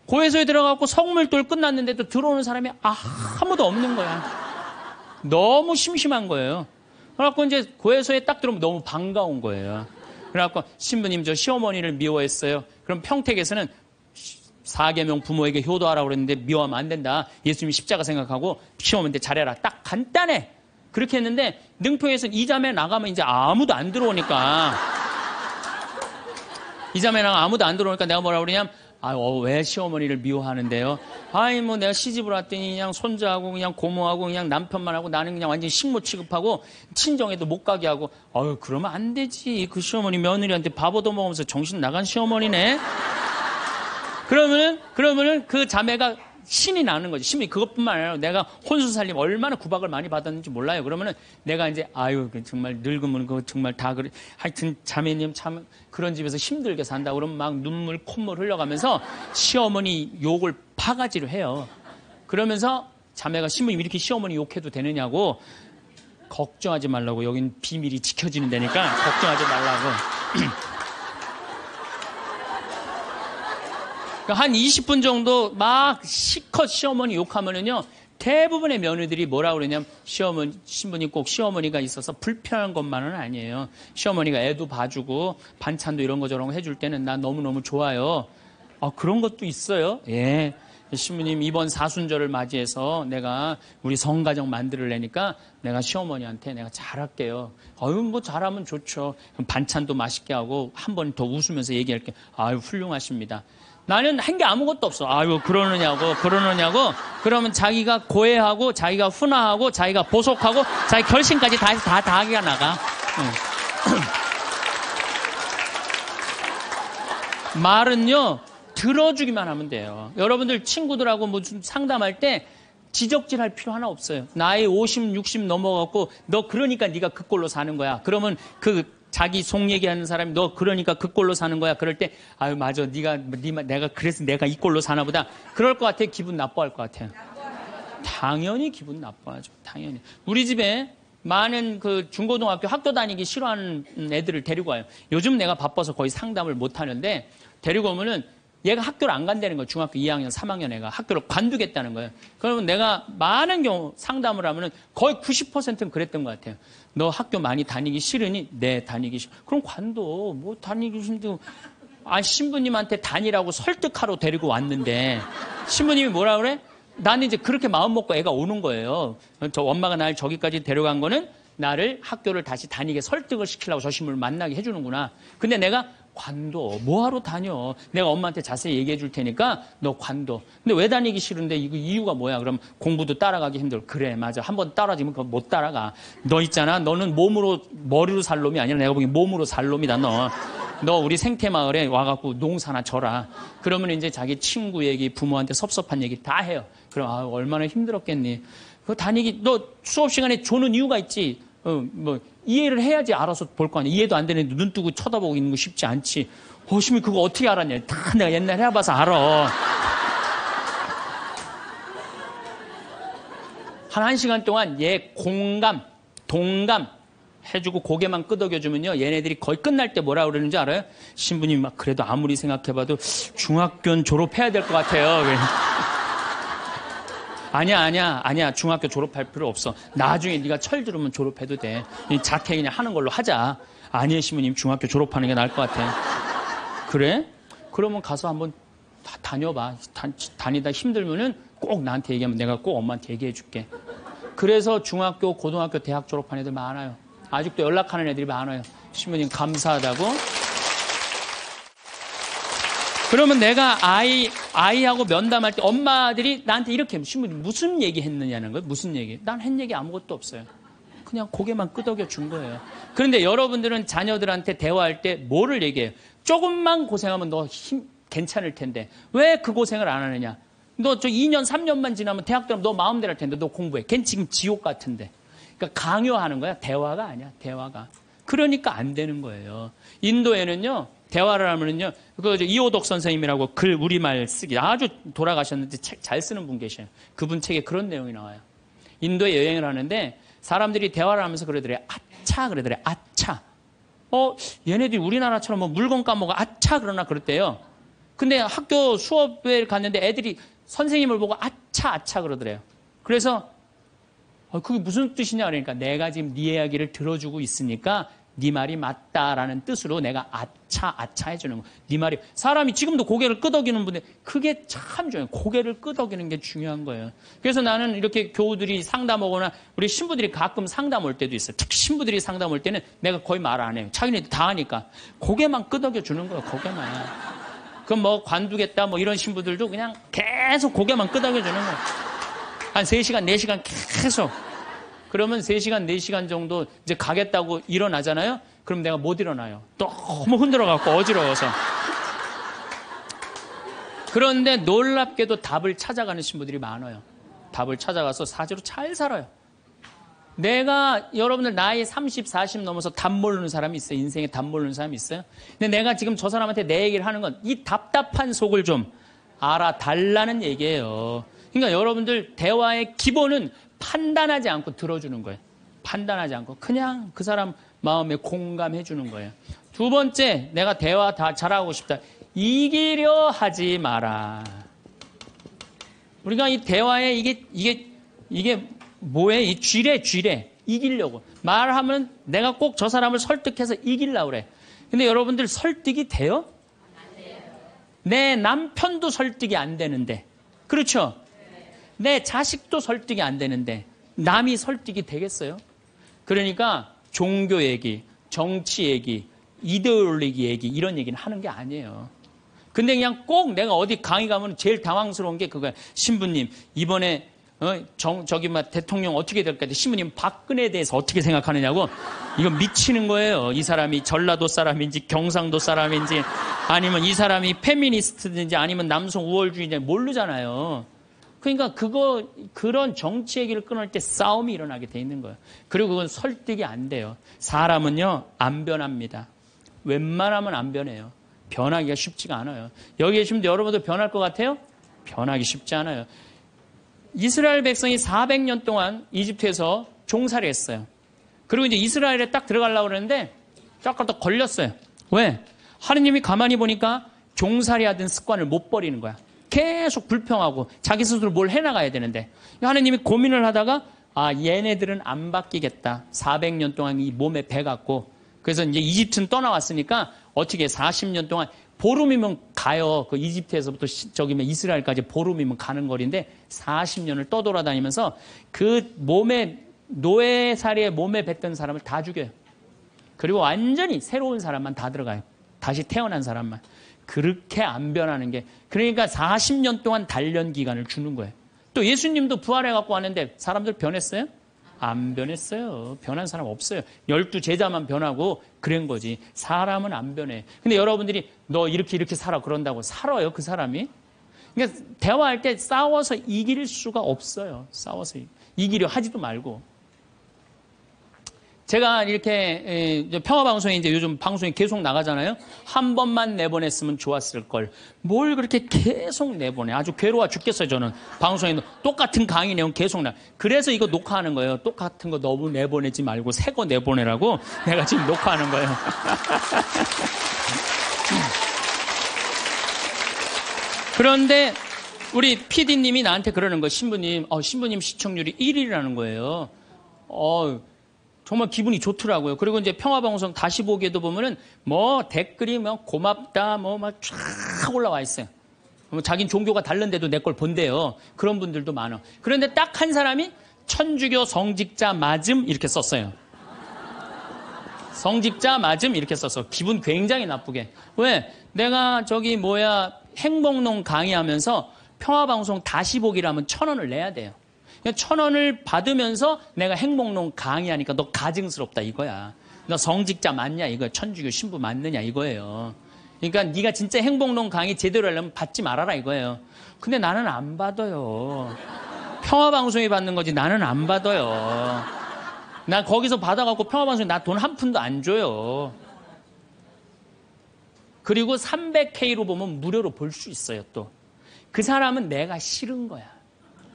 고해소에 들어가고 성물돌 끝났는데도 들어오는 사람이 아무도 없는 거야. 너무 심심한 거예요. 그래갖고 이제 고해소에 딱 들어오면 너무 반가운 거예요. 그래갖고 신부님 저 시어머니를 미워했어요. 그럼 평택에서는 4계명 부모에게 효도하라고 그랬는데 미워하면 안 된다. 예수님이 십자가 생각하고 시어머니한테 잘해라. 딱 간단해. 그렇게 했는데 능평에서 이 자매 나가면 이제 아무도 안 들어오니까 이 자매 나가면 아무도 안 들어오니까 내가 뭐라 그러냐면 왜 시어머니를 미워하는데요? 뭐 내가 시집을 왔더니 그냥 손자하고 그냥 고모하고 그냥 남편만 하고 나는 그냥 완전히 식모 취급하고 친정에도 못 가게 하고 그러면 안 되지. 그 시어머니 며느리한테 밥 얻어먹으면서 정신 나간 시어머니네. 그러면은 그 자매가 신이 나는 거지. 신이 그것뿐만 아니라 내가 혼수 살림 얼마나 구박을 많이 받았는지 몰라요. 그러면은 내가 이제 정말 늙으면 그거 정말 다 그래. 하여튼 자매님 참 그런 집에서 힘들게 산다. 그러면 막 눈물 콧물 흘려가면서 시어머니 욕을 바가지로 해요. 그러면서 자매가 신부님 이렇게 시어머니 욕해도 되느냐고 걱정하지 말라고. 여긴 비밀이 지켜지는 데니까 걱정하지 말라고. 한 20분 정도 막 시컷 시어머니 욕하면은요, 대부분의 며느리들이 뭐라 그러냐면, 신부님 꼭 시어머니가 있어서 불편한 것만은 아니에요. 시어머니가 애도 봐주고, 반찬도 이런 거 저런 거 해줄 때는 난 너무너무 좋아요. 그런 것도 있어요. 예. 신부님 이번 사순절을 맞이해서 내가 우리 성가정 만들려니까 내가 시어머니한테 내가 잘할게요. 뭐 잘하면 좋죠. 그럼 반찬도 맛있게 하고 한 번 더 웃으면서 얘기할게. 훌륭하십니다. 나는 한 게 아무것도 없어. 그러느냐고. 그러면 자기가 고해하고, 자기가 훈화하고, 자기가 보속하고, 자기 결심까지 다 하기가 나가. 말은요, 들어주기만 하면 돼요. 여러분들 친구들하고 무슨 상담할 때 지적질할 필요 하나 없어요. 나이 50, 60 넘어갖고, 너 그러니까 네가 그 꼴로 사는 거야. 그러면 자기 속 얘기하는 사람이 너 그러니까 그 꼴로 사는 거야. 그럴 때 맞아. 내가 그래서 내가 이 꼴로 사나 보다. 그럴 것 같아. 기분 나빠할 것 같아요. 당연히 기분 나빠하죠. 당연히. 우리 집에 많은 그 중고등학교 학교 다니기 싫어하는 애들을 데리고 와요. 요즘 내가 바빠서 거의 상담을 못 하는데 데리고 오면은 얘가 학교를 안 간다는 거예요. 중학교 2학년, 3학년 애가 학교를 관두겠다는 거예요. 그러면 내가 많은 경우 상담을 하면은 거의 90%는 그랬던 것 같아요. 너 학교 많이 다니기 싫으니? 네, 다니기 싫어. 그럼 관둬. 뭐 다니기 힘들고. 신부님한테 다니라고 설득하러 데리고 왔는데 신부님이 뭐라 그래? 나는 이제 그렇게 마음 먹고 애가 오는 거예요. 저 엄마가 날 저기까지 데려간 거는 나를 학교를 다시 다니게 설득을 시키려고 저 신부를 만나게 해주는구나. 근데 내가 관둬. 뭐하러 다녀? 내가 엄마한테 자세히 얘기해 줄 테니까 너 관둬. 근데 왜 다니기 싫은데 이거 이유가 뭐야? 그럼 공부도 따라가기 힘들어. 그래, 맞아. 한번 따라지면 그거 못 따라가. 너 있잖아. 너는 머리로 살 놈이 아니라 내가 보기엔 몸으로 살 놈이다, 너. 너 우리 생태마을에 와갖고 농사나 져라. 그러면 이제 자기 친구 얘기, 부모한테 섭섭한 얘기 다 해요. 그럼 얼마나 힘들었겠니? 그거 너 수업 시간에 조는 이유가 있지. 이해를 해야지 알아서 볼 거 아니야. 이해도 안 되는데 눈 뜨고 쳐다보고 있는 거 쉽지 않지. 신부님 그거 어떻게 알았냐. 다 내가 옛날에 해봐서 알아. 한 1시간 동안 얘 공감, 동감 해주고 고개만 끄덕여주면요. 얘네들이 거의 끝날 때 뭐라 그러는지 알아요? 신부님 그래도 아무리 생각해봐도 중학교는 졸업해야 될 것 같아요. 아니야. 중학교 졸업할 필요 없어. 나중에 네가 철 들으면 졸업해도 돼. 자퇴 그냥 하는 걸로 하자. 아니에요, 신부님. 중학교 졸업하는 게 나을 것 같아. 그래? 그러면 가서 한번 다녀봐. 다니다 힘들면은 꼭 나한테 얘기하면 내가 꼭 엄마한테 얘기해 줄게. 그래서 중학교, 고등학교, 대학 졸업한 애들 많아요. 아직도 연락하는 애들이 많아요. 신부님 감사하다고. 그러면 내가 아이하고 면담할 때 엄마들이 나한테 이렇게 신부님 무슨 얘기 했느냐는 거예요. 무슨 얘기? 난 한 얘기 아무것도 없어요. 그냥 고개만 끄덕여 준 거예요. 그런데 여러분들은 자녀들한테 대화할 때 뭐를 얘기해요? 조금만 고생하면 너 괜찮을 텐데 왜 그 고생을 안 하느냐? 너 저 2년, 3년만 지나면 대학 들어가면 너 마음대로 할 텐데 너 공부해. 걔는 지금 지옥 같은데. 그러니까 강요하는 거야. 대화가 아니야. 대화가. 그러니까 안 되는 거예요. 인도에는요. 대화를 하면은요, 이호덕 선생님이라고 글, 우리말 쓰기 아주 돌아가셨는데 책 잘 쓰는 분 계셔요. 그분 책에 그런 내용이 나와요. 인도에 여행을 하는데 사람들이 대화를 하면서 그러더래요. 아차, 그러더래요. 아차. 얘네들이 우리나라처럼 뭐 물건 까먹어. 아차, 그러나 그랬대요. 근데 학교 수업에 갔는데 애들이 선생님을 보고 아차, 아차 그러더래요. 그래서, 그게 무슨 뜻이냐 그러니까 내가 지금 네 이야기를 들어주고 있으니까 네 말이 맞다라는 뜻으로 내가 아차 해주는 거. 네 말이 사람이 지금도 고개를 끄덕이는 분들 그게 참 중요해요. 고개를 끄덕이는 게 중요한 거예요. 그래서 나는 이렇게 교우들이 상담 오거나 우리 신부들이 가끔 상담 올 때도 있어요. 특히 신부들이 상담 올 때는 내가 거의 말 안 해요. 자기네들 다 하니까 고개만 끄덕여 주는 거예요. 고개만. 그럼 뭐 관두겠다 뭐 이런 신부들도 그냥 계속 고개만 끄덕여 주는 거예요. 한 3시간, 4시간 계속. 그러면 3시간, 4시간 정도 이제 가겠다고 일어나잖아요? 그럼 내가 못 일어나요. 너무 흔들어갖고 어지러워서. 그런데 놀랍게도 답을 찾아가는 신부들이 많아요. 답을 찾아가서 사제로 잘 살아요. 내가 여러분들 나이 30, 40 넘어서 답 모르는 사람이 있어요. 인생에 답 모르는 사람이 있어요. 근데 내가 지금 저 사람한테 내 얘기를 하는 건 이 답답한 속을 좀 알아달라는 얘기예요. 그러니까 여러분들 대화의 기본은 판단하지 않고 들어주는 거예요. 판단하지 않고 그냥 그 사람 마음에 공감해 주는 거예요. 두 번째, 내가 대화 다 잘하고 싶다. 이기려 하지 마라. 우리가 이 대화에 이게 뭐예요? 이 쥐래. 이기려고. 말하면 내가 꼭 저 사람을 설득해서 이기려고 그래. 근데 여러분들 설득이 돼요? 안 돼요. 내 남편도 설득이 안 되는데. 그렇죠? 내 자식도 설득이 안 되는데 남이 설득이 되겠어요? 그러니까 종교 얘기, 정치 얘기, 이데올로기 얘기 이런 얘기는 하는 게 아니에요. 근데 그냥 꼭 내가 어디 강의 가면 제일 당황스러운 게 그거야. 신부님 이번에 대통령 어떻게 될까? 신부님 박근혜에 대해서 어떻게 생각하느냐고. 이거 미치는 거예요. 이 사람이 전라도 사람인지 경상도 사람인지 아니면 이 사람이 페미니스트인지 아니면 남성 우월주의인지 모르잖아요. 그러니까 그런 정치 얘기를 끊을 때 싸움이 일어나게 돼 있는 거예요. 그리고 그건 설득이 안 돼요. 사람은요, 안 변합니다. 웬만하면 안 변해요. 변하기가 쉽지가 않아요. 여기 계시면 여러분도 변할 것 같아요? 변하기 쉽지 않아요. 이스라엘 백성이 400년 동안 이집트에서 종살이 했어요. 그리고 이제 이스라엘에 딱 들어가려고 그러는데 딱 걸렸어요. 왜? 하느님이 가만히 보니까 종살이 하던 습관을 못 버리는 거야. 계속 불평하고 자기 스스로 뭘 해나가야 되는데 하느님이 고민을 하다가 얘네들은 안 바뀌겠다. 400년 동안 이 몸에 배갖고 그래서 이제 이집트는 떠나왔으니까 어떻게 40년 동안 보름이면 가요. 그 이집트에서부터 이스라엘까지 보름이면 가는 거리인데 40년을 떠돌아다니면서 그 노예살이에 몸에 뱉던 사람을 다 죽여요. 그리고 완전히 새로운 사람만 다 들어가요. 다시 태어난 사람만. 그렇게 안 변하는 게 그러니까 40년 동안 단련 기간을 주는 거예요. 또 예수님도 부활해 갖고 왔는데 사람들 변했어요? 안 변했어요. 변한 사람 없어요. 12 제자만 변하고 그런 거지. 사람은 안 변해. 근데 여러분들이 너 이렇게 살아 그런다고 살아요 그 사람이? 그러니까 대화할 때 싸워서 이길 수가 없어요. 싸워서 이기려 하지도 말고. 제가 이렇게 평화방송에 이제 요즘 방송이 계속 나가잖아요. 한 번만 내보냈으면 좋았을 걸. 뭘 그렇게 계속 내보내. 아주 괴로워 죽겠어요 저는. 방송에 똑같은 강의 내용 계속 그래서 이거 녹화하는 거예요. 똑같은 거 너무 내보내지 말고 새 거 내보내라고 내가 지금 녹화하는 거예요. 그런데 우리 PD님이 나한테 그러는 거예요. 신부님 시청률이 1위라는 거예요. 정말 기분이 좋더라고요. 그리고 이제 평화방송 다시 보기에도 보면은 댓글이 고맙다 막 쫙 올라와 있어요. 자긴 종교가 다른데도 내 걸 본대요. 그런 분들도 많아. 그런데 딱 한 사람이 천주교 성직자 맞음 이렇게 썼어요. 성직자 맞음 이렇게 썼어. 기분 굉장히 나쁘게. 왜? 내가 행복농 강의하면서 평화방송 다시 보기를 하면 1,000원을 내야 돼요. 1,000원을 받으면서 내가 행복농 강의하니까 너 가증스럽다 이거야. 너 성직자 맞냐 이거야. 천주교 신부 맞느냐 이거예요. 그러니까 네가 진짜 행복농 강의 제대로 하려면 받지 말아라 이거예요. 근데 나는 안 받아요. 평화방송이 받는 거지 나는 안 받아요. 나 거기서 받아갖고 평화방송에 나 돈 한 푼도 안 줘요. 그리고 300K로 보면 무료로 볼 수 있어요 또. 그 사람은 내가 싫은 거야.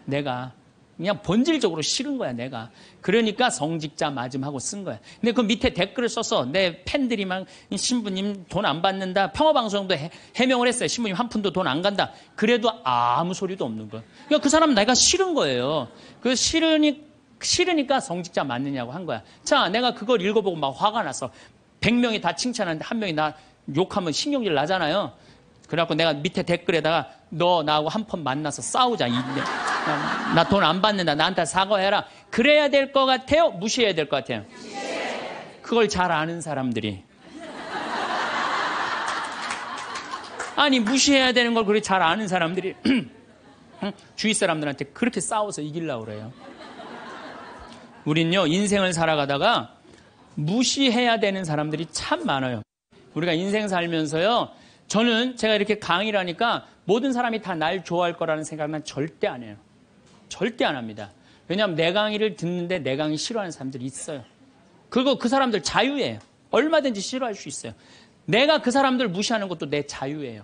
내가. 그냥 본질적으로 싫은 거야 내가. 그러니까 성직자 맞음하고 쓴 거야. 근데 그 밑에 댓글을 써서 내 팬들이 막 신부님 돈 안 받는다. 평화방송도 해명을 했어요. 신부님 한 푼도 돈 안 간다. 그래도 아무 소리도 없는 거야. 그러니까 그 사람은 내가 싫은 거예요. 그 싫으니 싫으니까 성직자 맞느냐고 한 거야. 자, 내가 그걸 읽어보고 막 화가 났어. 100명이 다 칭찬하는데 한 명이 나 욕하면 신경질 나잖아요. 그래갖고 내가 밑에 댓글에다가 너 나하고 한 번 만나서 싸우자. 나 돈 안 받는다. 나한테 사과해라. 그래야 될 것 같아요? 무시해야 될 것 같아요? 그걸 잘 아는 사람들이. 아니, 무시해야 되는 걸 그렇게 잘 아는 사람들이 주위 사람들한테 그렇게 싸워서 이기려고 그래요. 우린요, 인생을 살아가다가 무시해야 되는 사람들이 참 많아요. 우리가 인생 살면서요, 저는 제가 이렇게 강의를 하니까 모든 사람이 다 날 좋아할 거라는 생각은 절대 안 해요. 절대 안 합니다. 왜냐하면 내 강의를 듣는데 내 강의 싫어하는 사람들이 있어요. 그리고 그 사람들 자유예요. 얼마든지 싫어할 수 있어요. 내가 그 사람들 무시하는 것도 내 자유예요.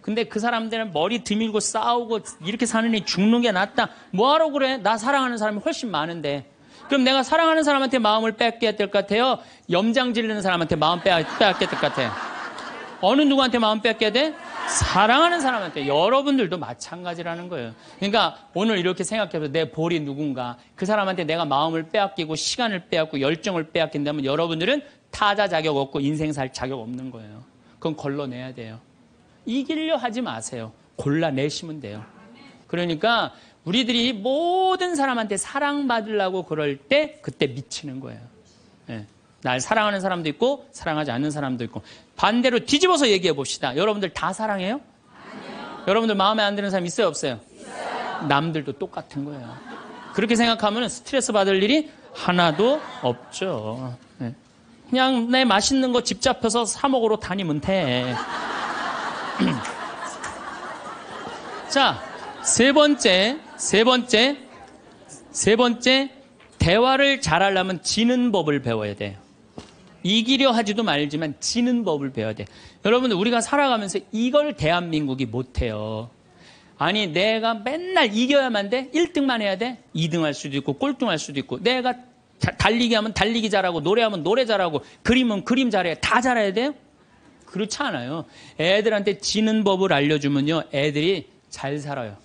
근데 그 사람들은 머리 드밀고 싸우고 이렇게 사느니 죽는 게 낫다. 뭐하러 그래? 나 사랑하는 사람이 훨씬 많은데. 그럼 내가 사랑하는 사람한테 마음을 빼앗겨야 될 것 같아요? 염장 지르는 사람한테 마음 빼앗겨야 될 것 같아요? 어느 누구한테 마음 빼앗겨야 돼? 사랑하는 사람한테. 여러분들도 마찬가지라는 거예요. 그러니까 오늘 이렇게 생각해서 내 볼이 누군가, 그 사람한테 내가 마음을 빼앗기고 시간을 빼앗고 열정을 빼앗긴다면 여러분들은 타자 자격 없고 인생 살 자격 없는 거예요. 그건 걸러내야 돼요. 이기려 하지 마세요. 골라내시면 돼요. 그러니까 우리들이 모든 사람한테 사랑받으려고 그럴 때 그때 미치는 거예요. 네. 날 사랑하는 사람도 있고 사랑하지 않는 사람도 있고. 반대로 뒤집어서 얘기해 봅시다. 여러분들 다 사랑해요? 아니요. 여러분들 마음에 안 드는 사람 있어요, 없어요? 있어요. 남들도 똑같은 거예요. 그렇게 생각하면 스트레스 받을 일이 하나도 없죠. 네. 그냥 내 맛있는 거 집 잡혀서 사 먹으러 다니면 돼. 자, 세 번째, 대화를 잘하려면 지는 법을 배워야 돼요. 이기려 하지도 말지만 지는 법을 배워야 돼. 여러분들, 우리가 살아가면서 이걸 대한민국이 못해요. 아니, 내가 맨날 이겨야만 돼? 1등만 해야 돼? 2등 할 수도 있고 꼴등 할 수도 있고, 내가 달리기 하면 달리기 잘하고 노래하면 노래 잘하고 그림은 그림 잘해야 다 잘해야 돼요? 그렇지 않아요. 애들한테 지는 법을 알려주면요, 애들이 잘 살아요.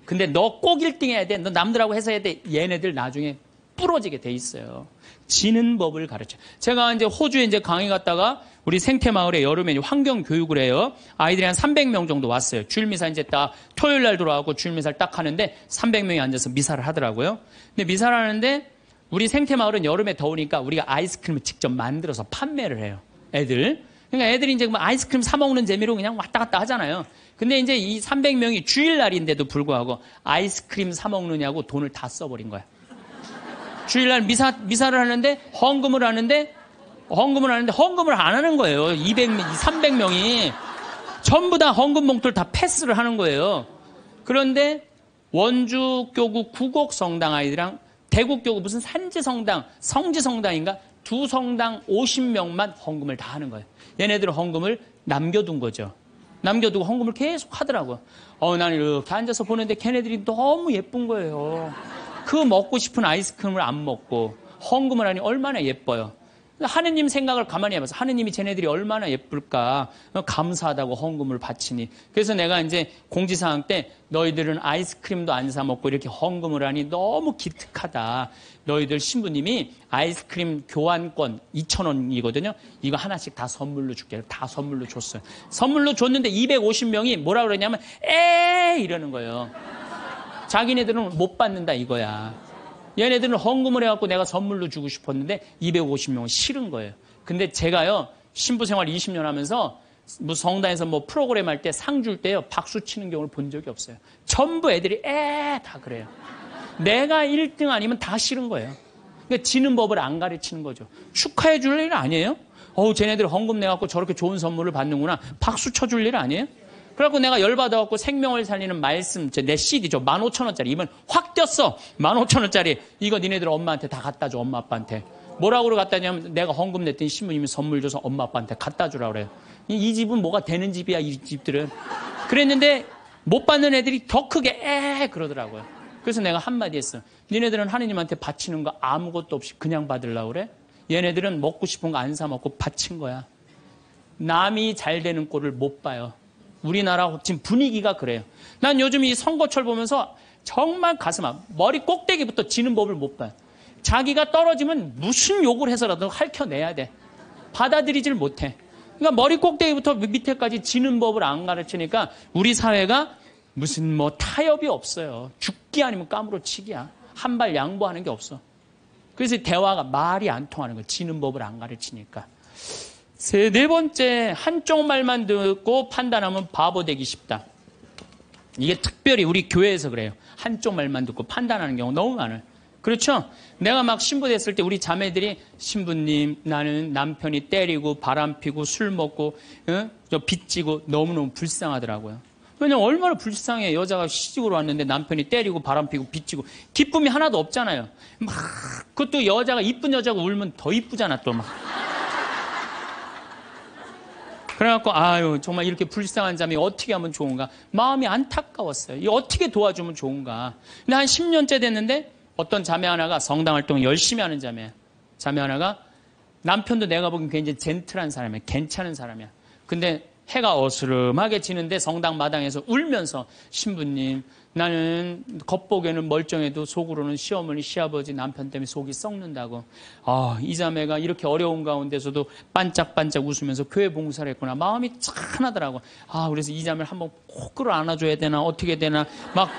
근데 너 꼭 1등 해야 돼. 너 남들하고 해서 해야 돼. 얘네들 나중에 부러지게 돼 있어요. 지는 법을 가르쳐. 제가 이제 호주에 이제 강의 갔다가 우리 생태마을에 여름에 환경 교육을 해요. 아이들이 한 300명 정도 왔어요. 주일미사 이제 딱 토요일 날 돌아가고 주일미사를 딱 하는데 300명이 앉아서 미사를 하더라고요. 근데 미사를 하는데 우리 생태마을은 여름에 더우니까 우리가 아이스크림을 직접 만들어서 판매를 해요. 애들. 그러니까 애들이 이제 뭐 아이스크림 사 먹는 재미로 그냥 왔다 갔다 하잖아요. 근데 이제 이 300명이 주일날인데도 불구하고 아이스크림 사 먹느냐고 돈을 다 써버린 거야. 주일날 미사를 하는데 헌금을 하는데 헌금을 안 하는 거예요. 300명이 전부 다 헌금 봉투를 다 패스를 하는 거예요. 그런데 원주교구 구곡성당 아이들이랑 대구교구 무슨 산지성당, 성지성당인가 두 성당 50명만 헌금을 다 하는 거예요. 얘네들은 헌금을 남겨둔 거죠. 남겨두고 헌금을 계속 하더라고요. 나는 이렇게 앉아서 보는데 걔네들이 너무 예쁜 거예요. 그 먹고 싶은 아이스크림을 안 먹고 헌금을 하니 얼마나 예뻐요. 하느님 생각을 가만히 해봐서 하느님이 쟤네들이 얼마나 예쁠까. 감사하다고 헌금을 바치니. 그래서 내가 이제 공지사항 때 너희들은 아이스크림도 안 사 먹고 이렇게 헌금을 하니 너무 기특하다. 너희들 신부님이 아이스크림 교환권 2,000원이거든요. 이거 하나씩 다 선물로 줄게. 다 선물로 줬어요. 선물로 줬는데 250명이 뭐라 그러냐면 이러는 거예요. 자기네들은 못 받는다 이거야. 얘네들은 헌금을 해갖고 내가 선물로 주고 싶었는데 250명은 싫은 거예요. 근데 제가요, 신부 생활 20년 하면서 뭐 성당에서 뭐 프로그램 할 때 상 줄 때요, 박수 치는 경우를 본 적이 없어요. 전부 애들이 다 그래요. 내가 1등 아니면 다 싫은 거예요. 그러니까 지는 법을 안 가르치는 거죠. 축하해 줄 일 아니에요? 쟤네들 헌금 내갖고 저렇게 좋은 선물을 받는구나. 박수 쳐줄 일 아니에요? 그래갖고 내가 열받아갖고 생명을 살리는 말씀, 내 CD죠. 15,000원짜리. 이번 확 뛰었어. 15,000원짜리. 이거 니네들 엄마한테 다 갖다 줘, 엄마 아빠한테. 뭐라고 갖다 주냐면 내가 헌금 냈더니 신부님이 선물 줘서 엄마 아빠한테 갖다 주라 그래요. 이 집은 뭐가 되는 집이야, 이 집들은. 그랬는데 못 받는 애들이 더 크게 그러더라고요. 그래서 내가 한마디 했어. 니네들은 하느님한테 바치는 거 아무것도 없이 그냥 받으려고 그래? 얘네들은 먹고 싶은 거 안 사 먹고 바친 거야. 남이 잘 되는 꼴을 못 봐요. 우리나라 지금 분위기가 그래요. 난 요즘 이 선거철 보면서 정말 가슴 아파. 머리 꼭대기부터 지는 법을 못 봐요. 자기가 떨어지면 무슨 욕을 해서라도 핥혀내야 돼. 받아들이질 못해. 그러니까 머리 꼭대기부터 밑에까지 지는 법을 안 가르치니까 우리 사회가 무슨 뭐 타협이 없어요. 죽기 아니면 까무러치기야. 한 발 양보하는 게 없어. 그래서 대화가 말이 안 통하는 거야. 지는 법을 안 가르치니까. 네 번째, 한쪽 말만 듣고 판단하면 바보 되기 쉽다. 이게 특별히 우리 교회에서 그래요. 한쪽 말만 듣고 판단하는 경우 너무 많아요. 그렇죠? 내가 막 신부됐을 때 우리 자매들이 신부님 나는 남편이 때리고 바람피고 술 먹고 저 빚지고 너무너무 불쌍하더라고요. 왜냐면 얼마나 불쌍해. 여자가 시집으로 왔는데 남편이 때리고 바람피고 빚지고 기쁨이 하나도 없잖아요. 막 그것도 여자가 이쁜 여자가 울면 더 이쁘잖아 또 막. 그래갖고 아유 정말 이렇게 불쌍한 자매 어떻게 하면 좋은가. 마음이 안타까웠어요. 이 어떻게 도와주면 좋은가. 근데 한 10년째 됐는데 어떤 자매 하나가 성당 활동을 열심히 하는 자매 하나가 남편도 내가 보기엔 굉장히 젠틀한 사람이야. 괜찮은 사람이야. 근데 해가 어스름하게 지는데 성당 마당에서 울면서 신부님 나는 겉보기에는 멀쩡해도 속으로는 시어머니 시아버지 남편 때문에 속이 썩는다고. 이 자매가 이렇게 어려운 가운데서도 반짝반짝 웃으면서 교회 봉사를 했구나. 마음이 찬하더라고. 그래서 이 자매를 한번 꼭 끌어안아줘야 되나 어떻게 되나 막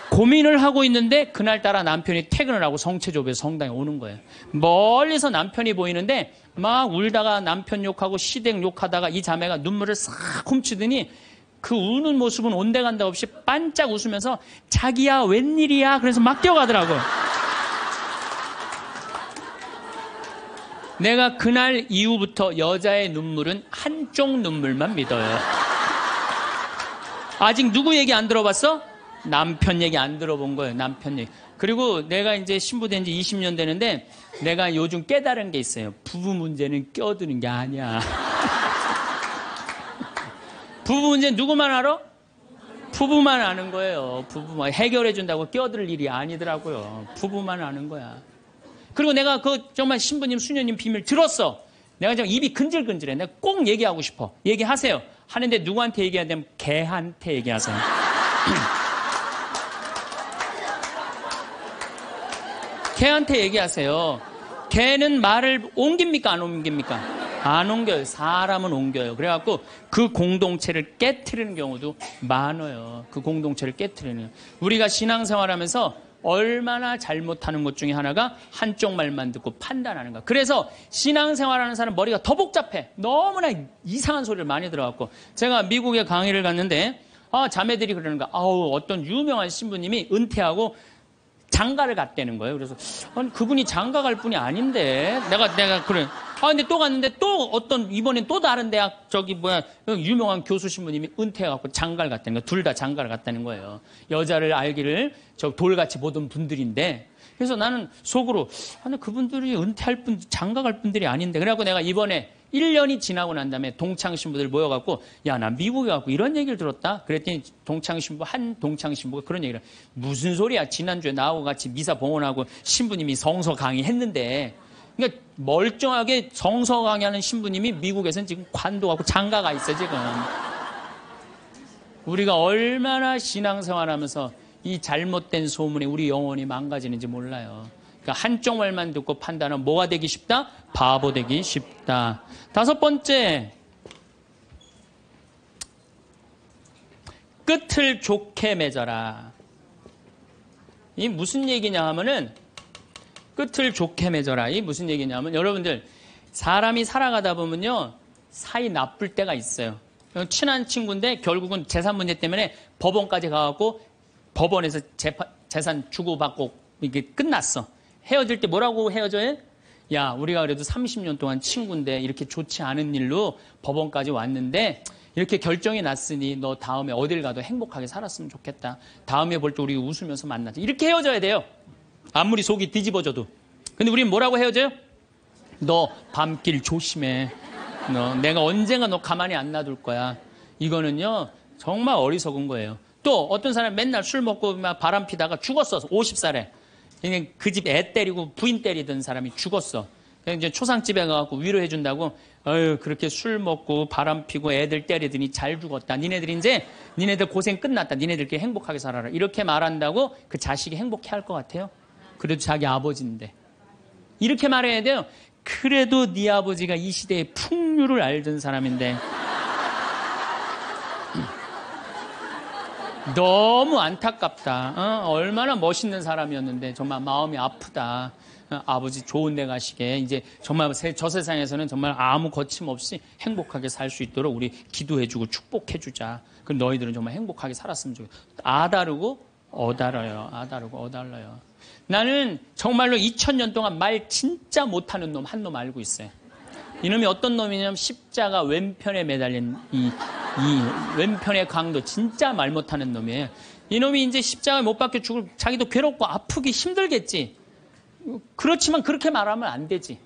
고민을 하고 있는데 그날따라 남편이 퇴근을 하고 성체조부에서 성당에 오는 거예요. 멀리서 남편이 보이는데 막 울다가 남편 욕하고 시댁 욕하다가 이 자매가 눈물을 싹 훔치더니 그 우는 모습은 온데간데 없이 반짝 웃으면서 자기야 웬일이야 그래서 막 뛰어가더라고. 내가 그날 이후부터 여자의 눈물은 한쪽 눈물만 믿어요. 아직 누구 얘기 안 들어봤어? 남편 얘기 안 들어본 거예요. 남편 얘기. 그리고 내가 이제 신부된 지 20년 되는데 내가 요즘 깨달은 게 있어요. 부부 문제는 껴드는 게 아니야. 부부 문제는 누구만 알아? 부부만 아는 거예요. 부부만 해결해 준다고 껴들 일이 아니더라고요. 부부만 아는 거야. 그리고 내가 그 정말 신부님 수녀님 비밀 들었어. 내가 지금 입이 근질근질해. 내가 꼭 얘기하고 싶어. 얘기하세요. 하는데 누구한테 얘기해야 되면 걔한테 얘기하세요. 걔한테 얘기하세요. 걔는 말을 옮깁니까? 안 옮깁니까? 안 옮겨요. 사람은 옮겨요. 그래갖고 그 공동체를 깨트리는 경우도 많아요. 그 공동체를 깨트리는. 우리가 신앙생활하면서 얼마나 잘못하는 것 중에 하나가 한쪽 말만 듣고 판단하는 거. 그래서 신앙생활하는 사람 머리가 더 복잡해. 너무나 이상한 소리를 많이 들어갖고. 제가 미국에 강의를 갔는데 자매들이 그러는 거야. 어떤 유명한 신부님이 은퇴하고 장가를 갔다는 거예요. 그래서 그분이 장가 갈 분이 아닌데 내가 그래. 근데 또 갔는데 또 이번엔 또 다른 대학 유명한 교수 신부님이 은퇴해갖고 장가를 갔다는 거예요. 둘 다 장가를 갔다는 거예요. 여자를 알기를 돌같이 보던 분들인데. 그래서 나는 속으로 그분들이 은퇴할 장가 갈 분들이 아닌데. 그래갖고 내가 이번에 1년이 지나고 난 다음에 동창 신부들 모여갖고 나 미국에 가고 이런 얘기를 들었다. 그랬더니 한 동창 신부가 그런 얘기를 무슨 소리야. 지난주에 나하고 같이 미사 봉헌하고 신부님이 성서 강의했는데. 그러니까 멀쩡하게 성서 강의하는 신부님이 미국에서는 지금 관도하고 장가가 있어 지금. 우리가 얼마나 신앙생활하면서 이 잘못된 소문에 우리 영혼이 망가지는지 몰라요. 그러니까 한쪽 말만 듣고 판단하면 뭐가 되기 쉽다? 바보 되기 쉽다. 5번째, 끝을 좋게 맺어라. 이 무슨 얘기냐 하면은 끝을 좋게 맺어라. 이 무슨 얘기냐면 여러분들 사람이 살아가다 보면요 사이 나쁠 때가 있어요. 친한 친구인데 결국은 재산 문제 때문에 법원까지 가갖고 법원에서 재산 주고받고 이게 끝났어. 헤어질 때 뭐라고 헤어져요? 야, 우리가 그래도 30년 동안 친구인데 이렇게 좋지 않은 일로 법원까지 왔는데 이렇게 결정이 났으니 너 다음에 어딜 가도 행복하게 살았으면 좋겠다. 다음에 볼 때 우리 웃으면서 만나자. 이렇게 헤어져야 돼요. 아무리 속이 뒤집어져도. 근데 우리는 뭐라고 헤어져요? 너 밤길 조심해. 내가 언젠가 너 가만히 안 놔둘 거야. 이거는요 정말 어리석은 거예요. 또 어떤 사람이 맨날 술 먹고 막 바람 피다가 죽었어. 50살에. 그 집 애 때리고 부인 때리던 사람이 죽었어. 이제 초상집에 가서 위로해 준다고 그렇게 술 먹고 바람 피고 애들 때리더니 잘 죽었다. 니네들 고생 끝났다. 니네들끼리 행복하게 살아라. 이렇게 말한다고 그 자식이 행복해 할 것 같아요? 그래도 자기 아버지인데. 이렇게 말해야 돼요. 그래도 네 아버지가 이 시대의 풍류를 알던 사람인데 너무 안타깝다. 얼마나 멋있는 사람이었는데 정말 마음이 아프다. 아버지 좋은 데 가시게 이제 정말 저 세상에서는 정말 아무 거침없이 행복하게 살 수 있도록 우리 기도해주고 축복해주자. 그럼 너희들은 정말 행복하게 살았으면 좋겠어. 아다르고 어달아요. 아다르고 어달라요. 나는 정말로 2000년 동안 말 진짜 못하는 놈 한 놈 알고 있어요. 이놈이 어떤 놈이냐면 십자가 왼편에 매달린 이 왼편의 강도, 진짜 말 못하는 놈이에요. 이놈이 이제 십자가에 못 박혀 죽을, 자기도 괴롭고 아프기 힘들겠지. 그렇지만 그렇게 말하면 안 되지.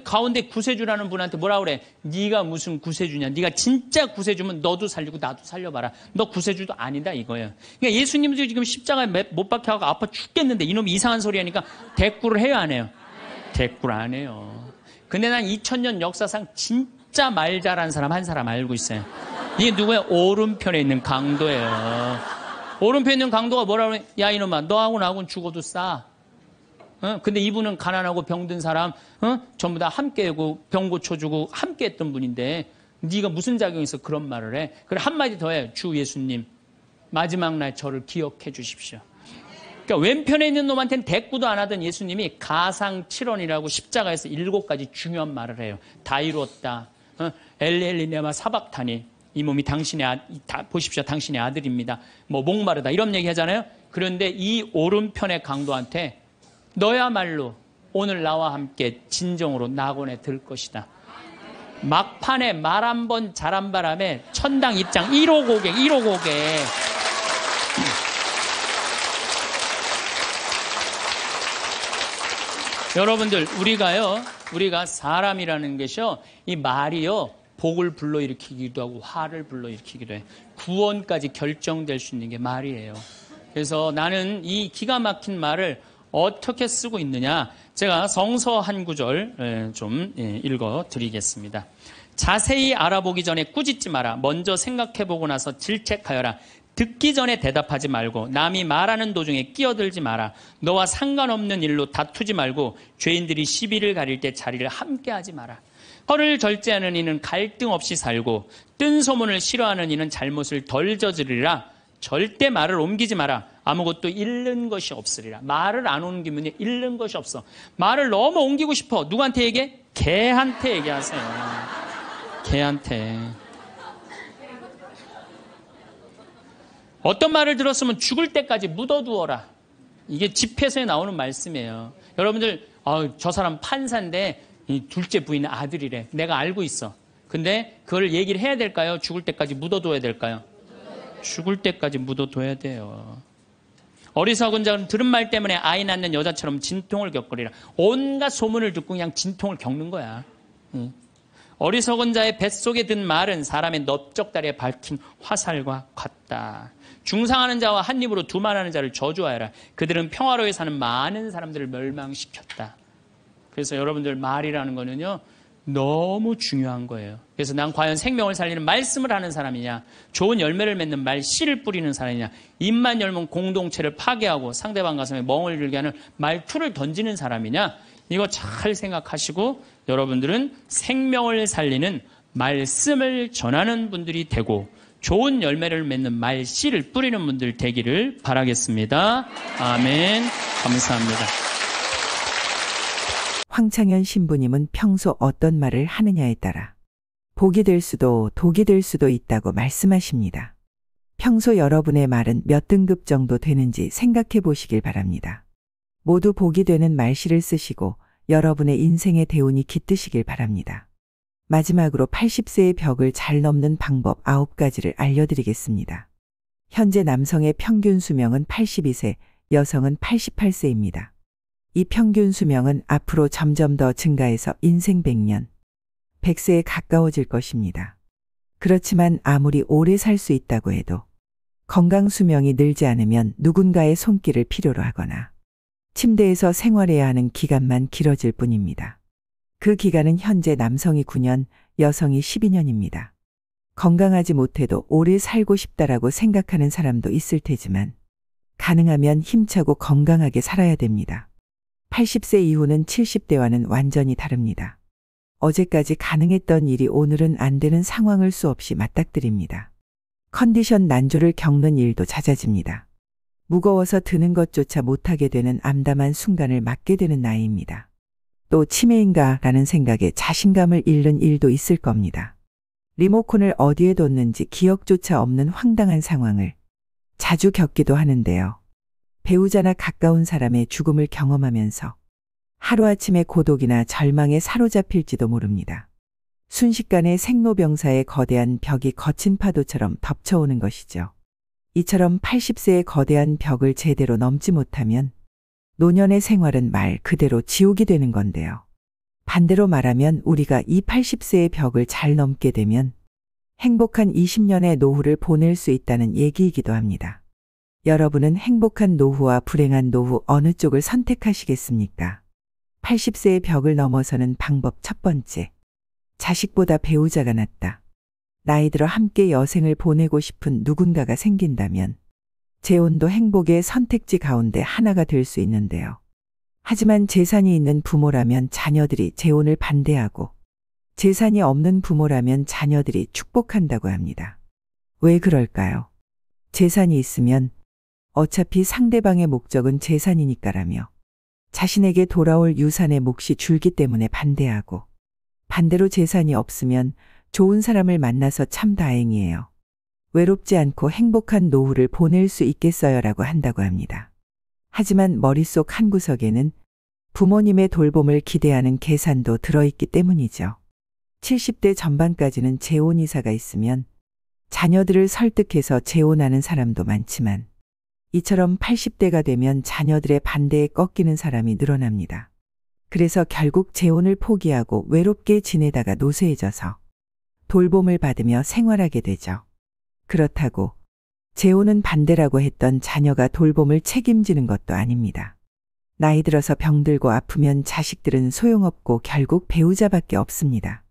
가운데 구세주라는 분한테 뭐라 그래? 네가 무슨 구세주냐? 네가 진짜 구세주면 너도 살리고 나도 살려봐라. 너 구세주도 아니다 이거예요. 그러니까 예수님도 지금 십자가에 못 박혀가고 아파 죽겠는데 이놈이 이상한 소리 하니까 대꾸를 해요 안 해요? 대꾸를 안 해요. 근데 난 2000년 역사상 진짜 말 잘하는 사람 한 사람 알고 있어요. 이게 누구야? 오른편에 있는 강도예요. 오른편에 있는 강도가 뭐라 그래? 야 이놈아, 너하고 나하고는 죽어도 싸. 근데 이분은 가난하고 병든 사람 전부 다 함께하고 병 고쳐주고 함께했던 분인데 네가 무슨 자격이 있어 그런 말을 해? 그래 한마디 더 해. 주 예수님 마지막 날 저를 기억해 주십시오. 그러니까 왼편에 있는 놈한테는 대꾸도 안 하던 예수님이 가상칠언이라고 십자가에서 7가지 중요한 말을 해요. 다 이루었다. 엘리 네마 사박타니, 이 몸이 당신의 보십시오, 당신의 아들입니다. 뭐 목마르다 이런 얘기 하잖아요. 그런데 이 오른편의 강도한테 너야말로 오늘 나와 함께 진정으로 낙원에 들 것이다. 막판에 말 한 번 잘한 바람에 천당 입장 1호 고객. 여러분들, 우리가 사람이라는 것이요, 이 말이요, 복을 불러일으키기도 하고 화를 불러일으키기도 해. 구원까지 결정될 수 있는 게 말이에요. 그래서 나는 이 기가 막힌 말을 어떻게 쓰고 있느냐, 제가 성서 한 구절 좀 읽어 드리겠습니다. 자세히 알아보기 전에 꾸짖지 마라. 먼저 생각해보고 나서 질책하여라. 듣기 전에 대답하지 말고 남이 말하는 도중에 끼어들지 마라. 너와 상관없는 일로 다투지 말고 죄인들이 시비를 가릴 때 자리를 함께하지 마라. 허를 절제하는 이는 갈등 없이 살고 뜬 소문을 싫어하는 이는 잘못을 덜 저지르리라. 절대 말을 옮기지 마라. 아무것도 잃는 것이 없으리라. 말을 안 옮기면 잃는 것이 없어. 말을 너무 옮기고 싶어. 누구한테 얘기해? 개한테 얘기하세요. 개한테. 어떤 말을 들었으면 죽을 때까지 묻어두어라. 이게 집회서에 나오는 말씀이에요. 여러분들, 저 사람 판사인데 이 둘째 부인은 아들이래. 내가 알고 있어. 근데 그걸 얘기를 해야 될까요? 죽을 때까지 묻어둬야 될까요? 죽을 때까지 묻어둬야 돼요. 어리석은 자는 들은 말 때문에 아이 낳는 여자처럼 진통을 겪으리라. 온갖 소문을 듣고 그냥 진통을 겪는 거야. 어리석은 자의 뱃속에 든 말은 사람의 넓적다리에 밝힌 화살과 같다. 중상하는 자와 한 입으로 두말하는 자를 저주하여라. 그들은 평화로이 사는 많은 사람들을 멸망시켰다. 그래서 여러분들, 말이라는 거는요, 너무 중요한 거예요. 그래서 난 과연 생명을 살리는 말씀을 하는 사람이냐, 좋은 열매를 맺는 말 씨를 뿌리는 사람이냐, 입만 열면 공동체를 파괴하고 상대방 가슴에 멍을 들게 하는 말투를 던지는 사람이냐, 이거 잘 생각하시고 여러분들은 생명을 살리는 말씀을 전하는 분들이 되고 좋은 열매를 맺는 말 씨를 뿌리는 분들 되기를 바라겠습니다. 아멘. 감사합니다. 황창현 신부님은 평소 어떤 말을 하느냐에 따라 복이 될 수도 독이 될 수도 있다고 말씀하십니다. 평소 여러분의 말은 몇 등급 정도 되는지 생각해 보시길 바랍니다. 모두 복이 되는 말씨를 쓰시고 여러분의 인생의 대운이 깃드시길 바랍니다. 마지막으로 80세의 벽을 잘 넘는 방법 9가지를 알려드리겠습니다. 현재 남성의 평균 수명은 82세, 여성은 88세입니다. 이 평균 수명은 앞으로 점점 더 증가해서 인생 100년, 100세에 가까워질 것입니다. 그렇지만 아무리 오래 살 수 있다고 해도 건강 수명이 늘지 않으면 누군가의 손길을 필요로 하거나 침대에서 생활해야 하는 기간만 길어질 뿐입니다. 그 기간은 현재 남성이 9년, 여성이 12년입니다. 건강하지 못해도 오래 살고 싶다라고 생각하는 사람도 있을 테지만 가능하면 힘차고 건강하게 살아야 됩니다. 80세 이후는 70대와는 완전히 다릅니다. 어제까지 가능했던 일이 오늘은 안 되는 상황을 수없이 맞닥뜨립니다. 컨디션 난조를 겪는 일도 잦아집니다. 무거워서 드는 것조차 못하게 되는 암담한 순간을 맞게 되는 나이입니다. 또 치매인가 라는 생각에 자신감을 잃는 일도 있을 겁니다. 리모컨을 어디에 뒀는지 기억조차 없는 황당한 상황을 자주 겪기도 하는데요. 배우자나 가까운 사람의 죽음을 경험하면서 하루아침에 고독이나 절망에 사로잡힐지도 모릅니다. 순식간에 생로병사의 거대한 벽이 거친 파도처럼 덮쳐오는 것이죠. 이처럼 80세의 거대한 벽을 제대로 넘지 못하면 노년의 생활은 말 그대로 지옥이 되는 건데요. 반대로 말하면 우리가 이 80세의 벽을 잘 넘게 되면 행복한 20년의 노후를 보낼 수 있다는 얘기이기도 합니다. 여러분은 행복한 노후와 불행한 노후 어느 쪽을 선택하시겠습니까? 80세의 벽을 넘어서는 방법 첫 번째. 자식보다 배우자가 낫다. 나이 들어 함께 여생을 보내고 싶은 누군가가 생긴다면 재혼도 행복의 선택지 가운데 하나가 될 수 있는데요. 하지만 재산이 있는 부모라면 자녀들이 재혼을 반대하고 재산이 없는 부모라면 자녀들이 축복한다고 합니다. 왜 그럴까요? 재산이 있으면 어차피 상대방의 목적은 재산이니까라며 자신에게 돌아올 유산의 몫이 줄기 때문에 반대하고 반대로 재산이 없으면 좋은 사람을 만나서 참 다행이에요. 외롭지 않고 행복한 노후를 보낼 수 있겠어요라고 한다고 합니다. 하지만 머릿속 한구석에는 부모님의 돌봄을 기대하는 계산도 들어있기 때문이죠. 70대 전반까지는 재혼 이사가 있으면 자녀들을 설득해서 재혼하는 사람도 많지만 이처럼 80대가 되면 자녀들의 반대에 꺾이는 사람이 늘어납니다. 그래서 결국 재혼을 포기하고 외롭게 지내다가 노쇠해져서 돌봄을 받으며 생활하게 되죠. 그렇다고 재혼은 반대라고 했던 자녀가 돌봄을 책임지는 것도 아닙니다. 나이 들어서 병들고 아프면 자식들은 소용없고 결국 배우자밖에 없습니다.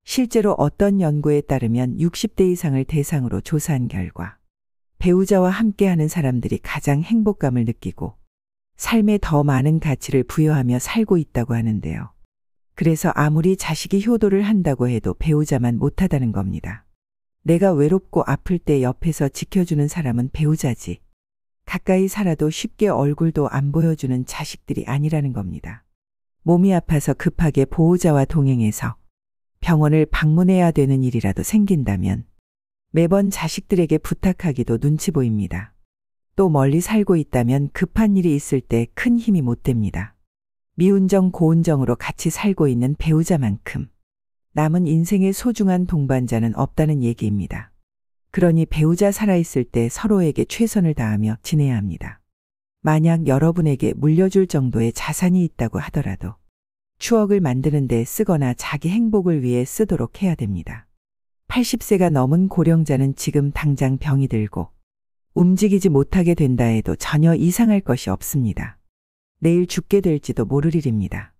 실제로 어떤 연구에 따르면 60대 이상을 대상으로 조사한 결과 배우자와 함께하는 사람들이 가장 행복감을 느끼고 삶에 더 많은 가치를 부여하며 살고 있다고 하는데요. 그래서 아무리 자식이 효도를 한다고 해도 배우자만 못하다는 겁니다. 내가 외롭고 아플 때 옆에서 지켜주는 사람은 배우자지. 가까이 살아도 쉽게 얼굴도 안 보여주는 자식들이 아니라는 겁니다. 몸이 아파서 급하게 보호자와 동행해서 병원을 방문해야 되는 일이라도 생긴다면 매번 자식들에게 부탁하기도 눈치 보입니다. 또 멀리 살고 있다면 급한 일이 있을 때 큰 힘이 못 됩니다. 미운정 고운정으로 같이 살고 있는 배우자만큼 남은 인생의 소중한 동반자는 없다는 얘기입니다. 그러니 배우자 살아있을 때 서로에게 최선을 다하며 지내야 합니다. 만약 여러분에게 물려줄 정도의 자산이 있다고 하더라도 추억을 만드는 데 쓰거나 자기 행복을 위해 쓰도록 해야 됩니다. 80세가 넘은 고령자는 지금 당장 병이 들고 움직이지 못하게 된다 해도 전혀 이상할 것이 없습니다. 내일 죽게 될지도 모를 일입니다.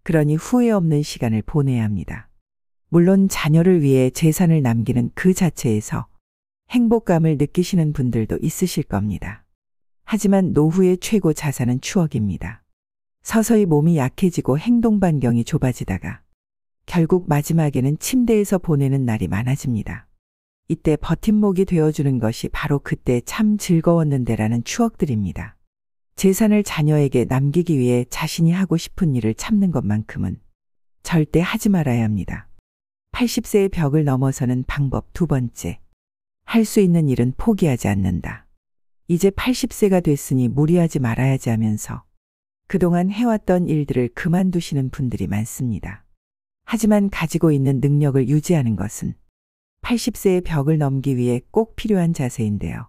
그러니 후회 없는 시간을 보내야 합니다. 물론 자녀를 위해 재산을 남기는 그 자체에서 행복감을 느끼시는 분들도 있으실 겁니다. 하지만 노후의 최고 자산은 추억입니다. 서서히 몸이 약해지고 행동 반경이 좁아지다가 결국 마지막에는 침대에서 보내는 날이 많아집니다. 이때 버팀목이 되어주는 것이 바로 그때 참 즐거웠는데라는 추억들입니다. 재산을 자녀에게 남기기 위해 자신이 하고 싶은 일을 참는 것만큼은 절대 하지 말아야 합니다. 80세의 벽을 넘어서는 방법 두 번째. 할 수 있는 일은 포기하지 않는다. 이제 80세가 됐으니 무리하지 말아야지 하면서 그동안 해왔던 일들을 그만두시는 분들이 많습니다. 하지만 가지고 있는 능력을 유지하는 것은 80세의 벽을 넘기 위해 꼭 필요한 자세인데요.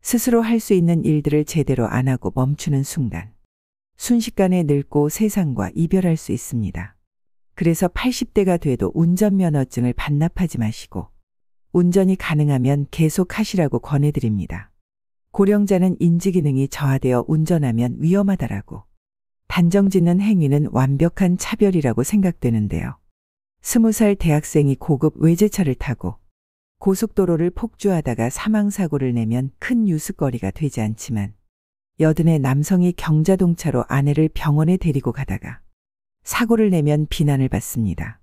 스스로 할 수 있는 일들을 제대로 안 하고 멈추는 순간 순식간에 늙고 세상과 이별할 수 있습니다. 그래서 80대가 돼도 운전면허증을 반납하지 마시고 운전이 가능하면 계속 하시라고 권해드립니다. 고령자는 인지기능이 저하되어 운전하면 위험하다라고 단정짓는 행위는 완벽한 차별이라고 생각되는데요. 20살 대학생이 고급 외제차를 타고 고속도로를 폭주하다가 사망사고를 내면 큰 뉴스거리가 되지 않지만 여든의 남성이 경자동차로 아내를 병원에 데리고 가다가 사고를 내면 비난을 받습니다.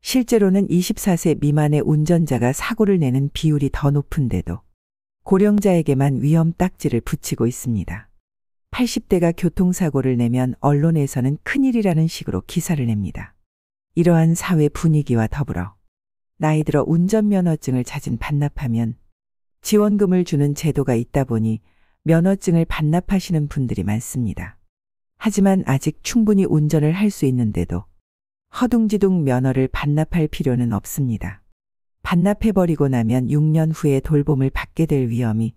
실제로는 24세 미만의 운전자가 사고를 내는 비율이 더 높은데도 고령자에게만 위험 딱지를 붙이고 있습니다. 80대가 교통사고를 내면 언론에서는 큰일이라는 식으로 기사를 냅니다. 이러한 사회 분위기와 더불어 나이 들어 운전면허증을 자진 반납하면 지원금을 주는 제도가 있다 보니 면허증을 반납하시는 분들이 많습니다. 하지만 아직 충분히 운전을 할 수 있는데도 허둥지둥 면허를 반납할 필요는 없습니다. 반납해버리고 나면 6년 후에 돌봄을 받게 될 위험이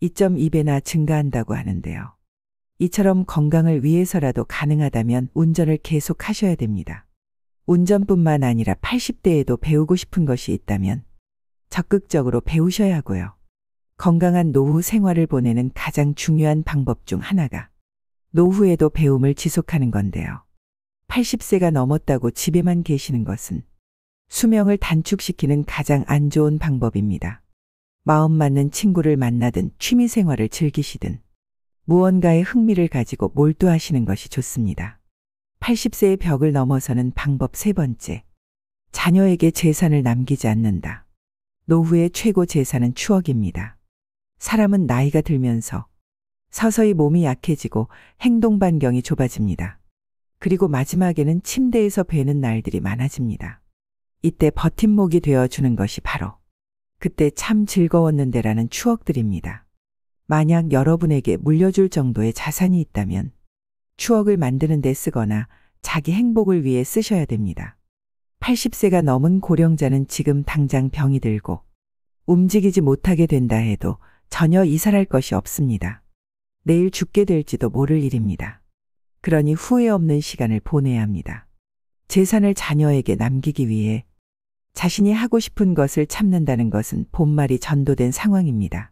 2.2배나 증가한다고 하는데요. 이처럼 건강을 위해서라도 가능하다면 운전을 계속 하셔야 됩니다. 운전뿐만 아니라 80대에도 배우고 싶은 것이 있다면 적극적으로 배우셔야 하고요. 건강한 노후 생활을 보내는 가장 중요한 방법 중 하나가 노후에도 배움을 지속하는 건데요. 80세가 넘었다고 집에만 계시는 것은 수명을 단축시키는 가장 안 좋은 방법입니다. 마음 맞는 친구를 만나든 취미 생활을 즐기시든 무언가에 흥미를 가지고 몰두하시는 것이 좋습니다. 80세의 벽을 넘어서는 방법 세 번째. 자녀에게 재산을 남기지 않는다. 노후의 최고 재산은 추억입니다. 사람은 나이가 들면서 서서히 몸이 약해지고 행동 반경이 좁아집니다. 그리고 마지막에는 침대에서 베는 날들이 많아집니다. 이때 버팀목이 되어주는 것이 바로 그때 참 즐거웠는데라는 추억들입니다. 만약 여러분에게 물려줄 정도의 자산이 있다면 추억을 만드는 데 쓰거나 자기 행복을 위해 쓰셔야 됩니다. 80세가 넘은 고령자는 지금 당장 병이 들고 움직이지 못하게 된다 해도 전혀 이살할 것이 없습니다. 내일 죽게 될지도 모를 일입니다. 그러니 후회 없는 시간을 보내야 합니다. 재산을 자녀에게 남기기 위해 자신이 하고 싶은 것을 참는다는 것은 본말이 전도된 상황입니다.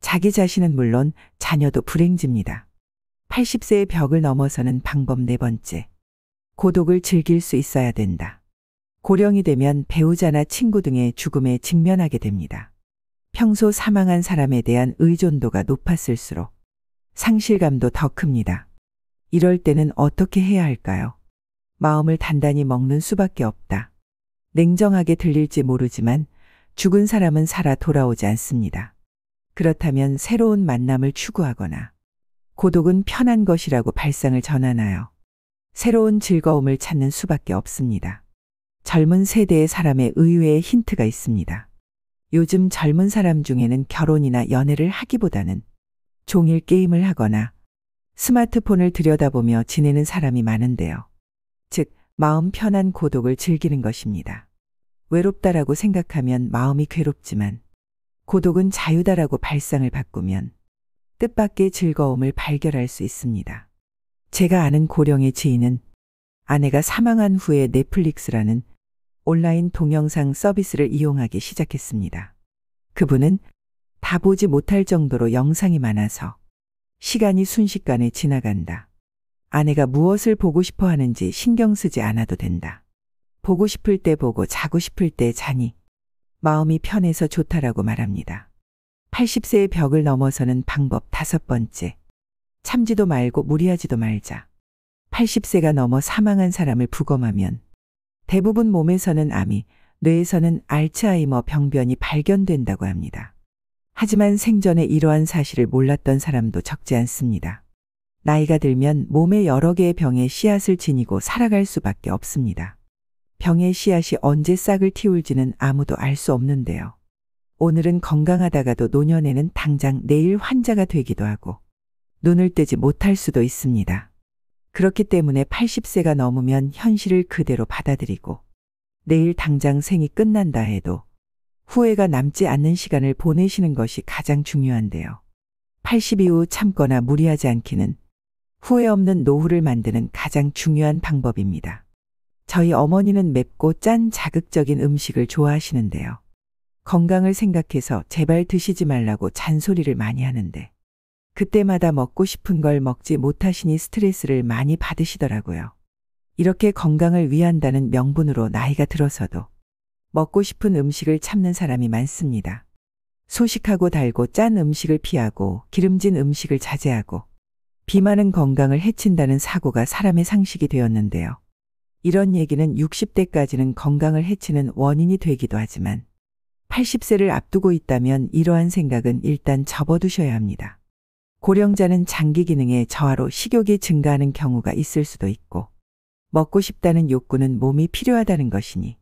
자기 자신은 물론 자녀도 불행집니다. 80세의 벽을 넘어서는 방법 네 번째. 고독을 즐길 수 있어야 된다. 고령이 되면 배우자나 친구 등의 죽음에 직면하게 됩니다. 평소 사망한 사람에 대한 의존도가 높았을수록 상실감도 더 큽니다. 이럴 때는 어떻게 해야 할까요? 마음을 단단히 먹는 수밖에 없다. 냉정하게 들릴지 모르지만 죽은 사람은 살아 돌아오지 않습니다. 그렇다면 새로운 만남을 추구하거나 고독은 편한 것이라고 발상을 전하나요? 새로운 즐거움을 찾는 수밖에 없습니다. 젊은 세대의 사람의 의외의 힌트가 있습니다. 요즘 젊은 사람 중에는 결혼이나 연애를 하기보다는 종일 게임을 하거나 스마트폰을 들여다보며 지내는 사람이 많은데요. 즉, 마음 편한 고독을 즐기는 것입니다. 외롭다라고 생각하면 마음이 괴롭지만 고독은 자유다라고 발상을 바꾸면 뜻밖의 즐거움을 발견할 수 있습니다. 제가 아는 고령의 지인은 아내가 사망한 후에 넷플릭스라는 온라인 동영상 서비스를 이용하기 시작했습니다. 그분은 다 보지 못할 정도로 영상이 많아서 시간이 순식간에 지나간다. 아내가 무엇을 보고 싶어 하는지 신경 쓰지 않아도 된다. 보고 싶을 때 보고 자고 싶을 때 자니 마음이 편해서 좋다라고 말합니다. 80세의 벽을 넘어서는 방법 다섯 번째. 참지도 말고 무리하지도 말자. 80세가 넘어 사망한 사람을 부검하면 대부분 몸에서는 암이, 뇌에서는 알츠하이머 병변이 발견된다고 합니다. 하지만 생전에 이러한 사실을 몰랐던 사람도 적지 않습니다. 나이가 들면 몸에 여러 개의 병의 씨앗을 지니고 살아갈 수밖에 없습니다. 병의 씨앗이 언제 싹을 틔울지는 아무도 알 수 없는데요. 오늘은 건강하다가도 노년에는 당장 내일 환자가 되기도 하고 눈을 뜨지 못할 수도 있습니다. 그렇기 때문에 80세가 넘으면 현실을 그대로 받아들이고 내일 당장 생이 끝난다 해도 후회가 남지 않는 시간을 보내시는 것이 가장 중요한데요. 80 이후 참거나 무리하지 않기는 후회 없는 노후를 만드는 가장 중요한 방법입니다. 저희 어머니는 맵고 짠 자극적인 음식을 좋아하시는데요. 건강을 생각해서 제발 드시지 말라고 잔소리를 많이 하는데 그때마다 먹고 싶은 걸 먹지 못하시니 스트레스를 많이 받으시더라고요. 이렇게 건강을 위한다는 명분으로 나이가 들어서도 먹고 싶은 음식을 참는 사람이 많습니다. 소식하고 달고 짠 음식을 피하고 기름진 음식을 자제하고 비만은 건강을 해친다는 사고가 사람의 상식이 되었는데요. 이런 얘기는 60대까지는 건강을 해치는 원인이 되기도 하지만 80세를 앞두고 있다면 이러한 생각은 일단 접어두셔야 합니다. 고령자는 장기 기능의 저하로 식욕이 증가하는 경우가 있을 수도 있고 먹고 싶다는 욕구는 몸이 필요하다는 것이니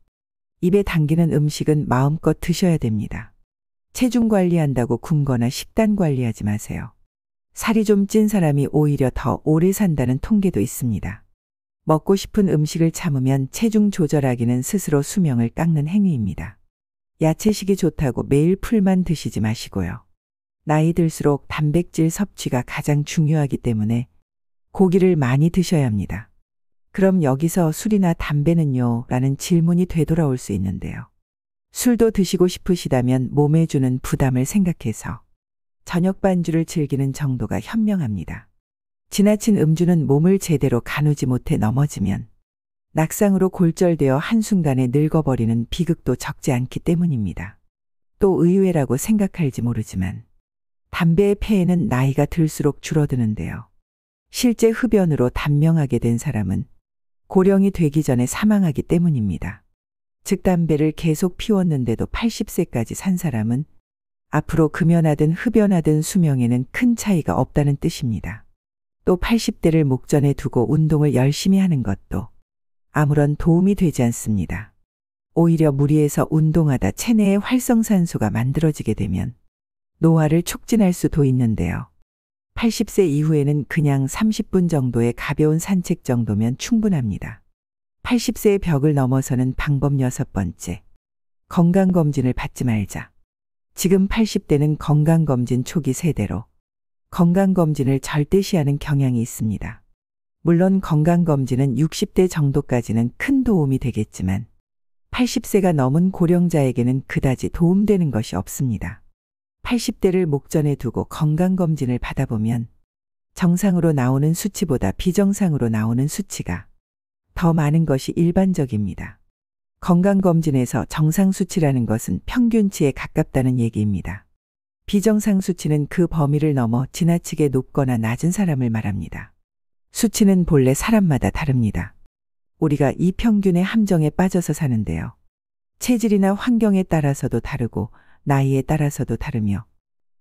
입에 당기는 음식은 마음껏 드셔야 됩니다. 체중 관리한다고 굶거나 식단 관리하지 마세요. 살이 좀 찐 사람이 오히려 더 오래 산다는 통계도 있습니다. 먹고 싶은 음식을 참으면 체중 조절하기는 스스로 수명을 깎는 행위입니다. 야채식이 좋다고 매일 풀만 드시지 마시고요. 나이 들수록 단백질 섭취가 가장 중요하기 때문에 고기를 많이 드셔야 합니다. 그럼 여기서 술이나 담배는요? 라는 질문이 되돌아올 수 있는데요. 술도 드시고 싶으시다면 몸에 주는 부담을 생각해서 저녁 반주를 즐기는 정도가 현명합니다. 지나친 음주는 몸을 제대로 가누지 못해 넘어지면 낙상으로 골절되어 한순간에 늙어버리는 비극도 적지 않기 때문입니다. 또 의외라고 생각할지 모르지만 담배의 폐해는 나이가 들수록 줄어드는데요. 실제 흡연으로 단명하게 된 사람은 고령이 되기 전에 사망하기 때문입니다. 즉 담배를 계속 피웠는데도 80세까지 산 사람은 앞으로 금연하든 흡연하든 수명에는 큰 차이가 없다는 뜻입니다. 또 80대를 목전에 두고 운동을 열심히 하는 것도 아무런 도움이 되지 않습니다. 오히려 무리해서 운동하다 체내에 활성산소가 만들어지게 되면 노화를 촉진할 수도 있는데요. 80세 이후에는 그냥 30분 정도의 가벼운 산책 정도면 충분합니다. 80세의 벽을 넘어서는 방법 6번째. 건강검진을 받지 말자. 지금 80대는 건강검진 초기 세대로 건강검진을 절대시하는 경향이 있습니다. 물론 건강검진은 60대 정도까지는 큰 도움이 되겠지만 80세가 넘은 고령자에게는 그다지 도움되는 것이 없습니다. 80대를 목전에 두고 건강검진을 받아보면 정상으로 나오는 수치보다 비정상으로 나오는 수치가 더 많은 것이 일반적입니다. 건강검진에서 정상 수치라는 것은 평균치에 가깝다는 얘기입니다. 비정상 수치는 그 범위를 넘어 지나치게 높거나 낮은 사람을 말합니다. 수치는 본래 사람마다 다릅니다. 우리가 이 평균의 함정에 빠져서 사는데요. 체질이나 환경에 따라서도 다르고 나이에 따라서도 다르며